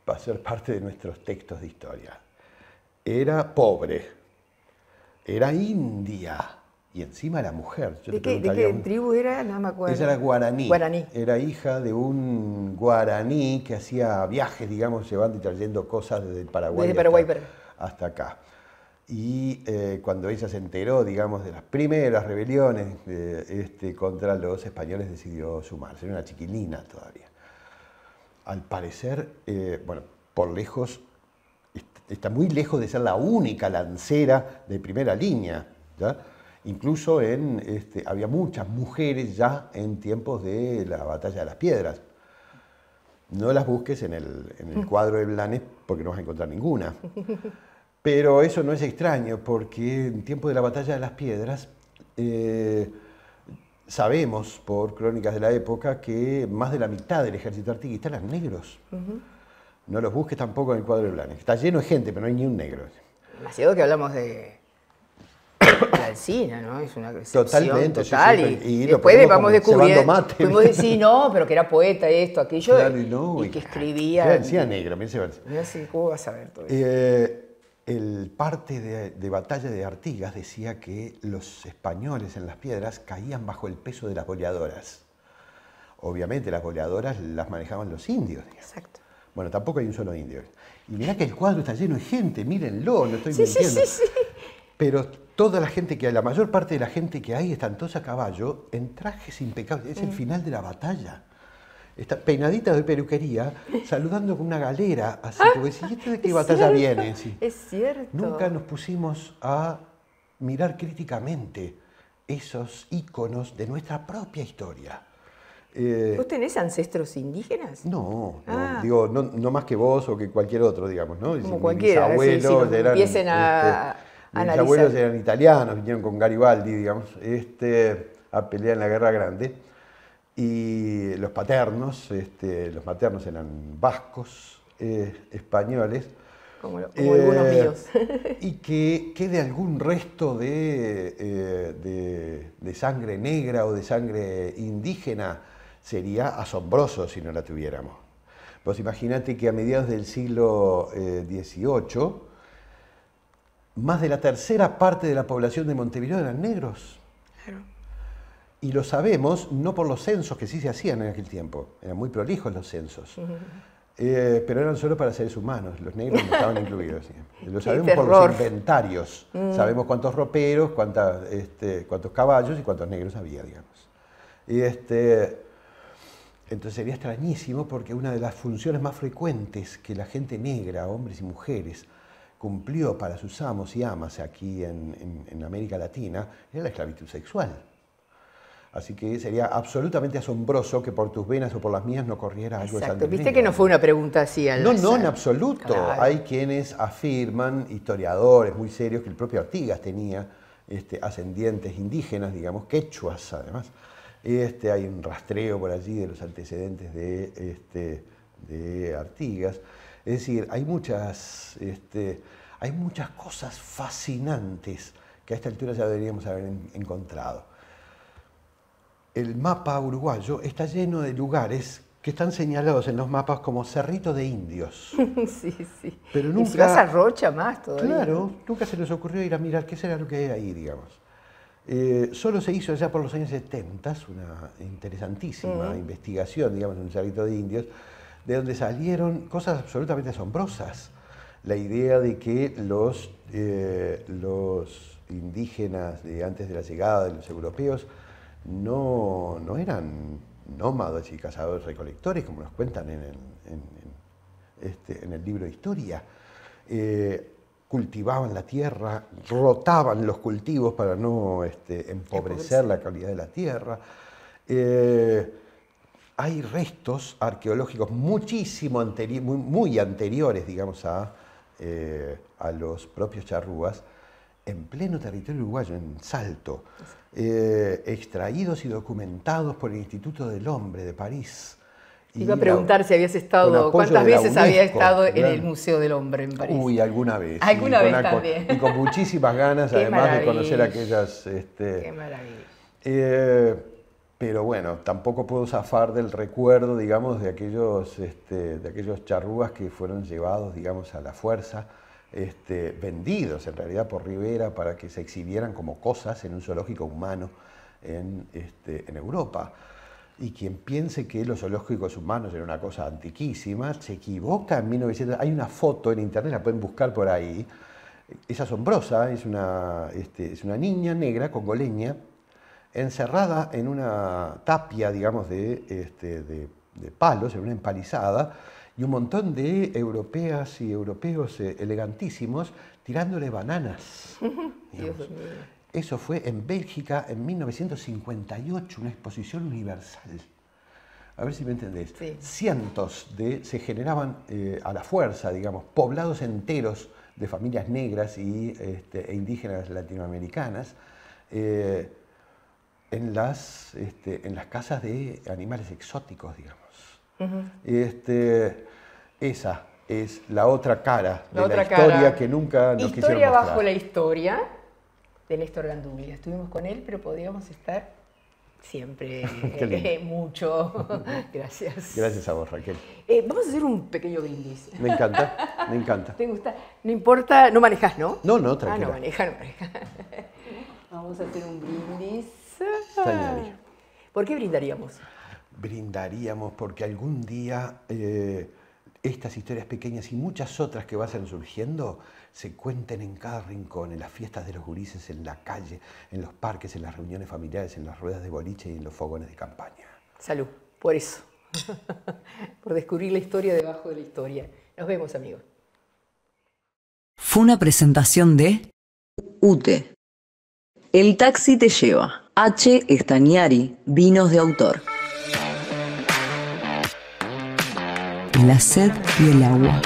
[SPEAKER 4] para ser parte de nuestros textos de historia. Era pobre, era india y encima era mujer.
[SPEAKER 3] ¿De qué tribu era? No me acuerdo.
[SPEAKER 4] Ella era guaraní.
[SPEAKER 3] Guaraní.
[SPEAKER 4] Era hija de un guaraní que hacía viajes, digamos, llevando y trayendo cosas desde el Paraguay, hasta acá. Y cuando ella se enteró, digamos, de las primeras rebeliones contra los españoles, decidió sumarse. Era una chiquilina todavía. Al parecer, bueno, por lejos, está muy lejos de ser la única lancera de primera línea, ¿ya? Incluso había muchas mujeres ya en tiempos de la Batalla de las Piedras. No las busques en el cuadro de Blanes porque no vas a encontrar ninguna. Pero eso no es extraño porque en tiempos de la Batalla de las Piedras sabemos por crónicas de la época que más de la mitad del ejército artiguista eran negros. No los busques tampoco en el cuadro de Blanes. Está lleno de gente, pero no hay ni un negro.
[SPEAKER 3] Demasiado que hablamos de la Alsina, ¿no? Es una excepción total.
[SPEAKER 4] Sí,
[SPEAKER 3] y después vamos descubriendo. Fuimos decir, no, pero que era poeta, esto, aquello. Claro, y que escribía.
[SPEAKER 4] Decía negro,
[SPEAKER 3] mira si cómo vas a ver todo eso.
[SPEAKER 4] El parte de batalla de Artigas decía que los españoles en las piedras caían bajo el peso de las boleadoras. Obviamente las boleadoras las manejaban los indios. Digamos. Exacto. Bueno, tampoco hay un solo indio. Y mirá que el cuadro está lleno de gente, mírenlo, no estoy mintiendo. Sí. Pero toda la gente que hay, la mayor parte de la gente que hay están todos a caballo en trajes impecables. Es el final de la batalla. Está peinadita de peluquería, saludando con una galera, así como decir, ¿y esto de qué batalla viene? Sí.
[SPEAKER 3] Es cierto.
[SPEAKER 4] Nunca nos pusimos a mirar críticamente esos íconos de nuestra propia historia.
[SPEAKER 3] ¿Vos tenés ancestros indígenas?
[SPEAKER 4] No, digo, no más que vos o que cualquier otro, digamos, ¿no?
[SPEAKER 3] Como cualquiera, mis abuelos empiecen a
[SPEAKER 4] mis abuelos eran italianos, vinieron con Garibaldi, digamos, a pelear en la Guerra Grande. Y los maternos eran vascos, españoles.
[SPEAKER 3] Como algunos míos.
[SPEAKER 4] Y que quede algún resto de sangre negra o de sangre indígena sería asombroso si no la tuviéramos. Pues imagínate que a mediados del siglo XVIII, más de la tercera parte de la población de Montevideo eran negros.
[SPEAKER 3] Claro.
[SPEAKER 4] Y lo sabemos no por los censos que sí se hacían en aquel tiempo, eran muy prolijos los censos. Pero eran solo para seres humanos, los negros no estaban incluidos. Lo sabemos por los inventarios, sabemos cuántos roperos, cuántos caballos y cuántos negros había, digamos. Entonces sería extrañísimo porque una de las funciones más frecuentes que la gente negra, hombres y mujeres, cumplió para sus amos y amas aquí en América Latina era la esclavitud sexual. Así que sería absolutamente asombroso que por tus venas o por las mías no corriera algo de sangre.
[SPEAKER 3] Viste que no fue una pregunta así al azar.
[SPEAKER 4] No, en absoluto. Claro. Hay quienes afirman, historiadores muy serios, que el propio Artigas tenía ascendientes indígenas, digamos, quechuas además. Hay un rastreo por allí de los antecedentes de Artigas. Es decir, hay muchas cosas fascinantes que a esta altura ya deberíamos haber encontrado. El mapa uruguayo está lleno de lugares que están señalados en los mapas como cerritos de indios.
[SPEAKER 3] Sí.
[SPEAKER 4] Pero nunca,
[SPEAKER 3] y si vas a Rocha más todavía.
[SPEAKER 4] Claro, nunca se les ocurrió ir a mirar qué será lo que hay ahí, digamos. Solo se hizo ya por los años 70 una interesantísima investigación, digamos, en un cerrito de indios, de donde salieron cosas absolutamente asombrosas. La idea de que los indígenas de antes de la llegada de los europeos no eran nómadas y cazadores recolectores, como nos cuentan en el libro de historia. Cultivaban la tierra, rotaban los cultivos para no empobrecer la calidad de la tierra. Hay restos arqueológicos muy anteriores, digamos, a los propios charrúas, en pleno territorio uruguayo, en Salto, extraídos y documentados por el Instituto del Hombre de París.
[SPEAKER 3] Te iba a preguntar si habías estado, cuántas veces había estado en el Museo del Hombre en París.
[SPEAKER 4] Uy, alguna vez.
[SPEAKER 3] Alguna vez también.
[SPEAKER 4] Y con muchísimas ganas, además de conocer aquellas...
[SPEAKER 3] Qué maravilla.
[SPEAKER 4] Pero bueno, tampoco puedo zafar del recuerdo, digamos, de aquellos charrúas que fueron llevados, digamos, a la fuerza, vendidos en realidad por Rivera para que se exhibieran como cosas en un zoológico humano en Europa. Y quien piense que los zoológicos humanos eran una cosa antiquísima, se equivoca. En 1900, hay una foto en internet, la pueden buscar por ahí, es asombrosa, es una niña negra congoleña, encerrada en una tapia, digamos, de palos, en una empalizada, y un montón de europeas y europeos elegantísimos tirándole bananas.
[SPEAKER 3] Dios mío.
[SPEAKER 4] Eso fue en Bélgica en 1958, una exposición universal. A ver si me entendés.
[SPEAKER 3] Sí.
[SPEAKER 4] Se generaban a la fuerza, digamos, poblados enteros de familias negras e indígenas latinoamericanas en las casas de animales exóticos, digamos. Esa es la otra cara de la historia que nunca nos quisieron mostrar.
[SPEAKER 3] Historia bajo la historia de Néstor Ganduglia. Estuvimos con él, pero podríamos estar siempre mucho. Gracias.
[SPEAKER 4] Gracias a vos, Raquel.
[SPEAKER 3] Vamos a hacer un pequeño brindis.
[SPEAKER 4] Me encanta, me encanta.
[SPEAKER 3] ¿Te gusta? No importa, no manejas, ¿no?
[SPEAKER 4] No, tranquila.
[SPEAKER 3] No maneja. Vamos a hacer un brindis. ¿Por qué brindaríamos?
[SPEAKER 4] Brindaríamos porque algún día estas historias pequeñas y muchas otras que vayan surgiendo se cuenten en cada rincón, en las fiestas de los gurises, en la calle, en los parques, en las reuniones familiares, en las ruedas de boliche y en los fogones de campaña.
[SPEAKER 3] Salud, por eso. Por descubrir la historia debajo de la historia. Nos vemos, amigos.
[SPEAKER 1] Fue una presentación de
[SPEAKER 2] UTE. El taxi te lleva. H. Estañari, vinos de autor.
[SPEAKER 1] La sed y el agua.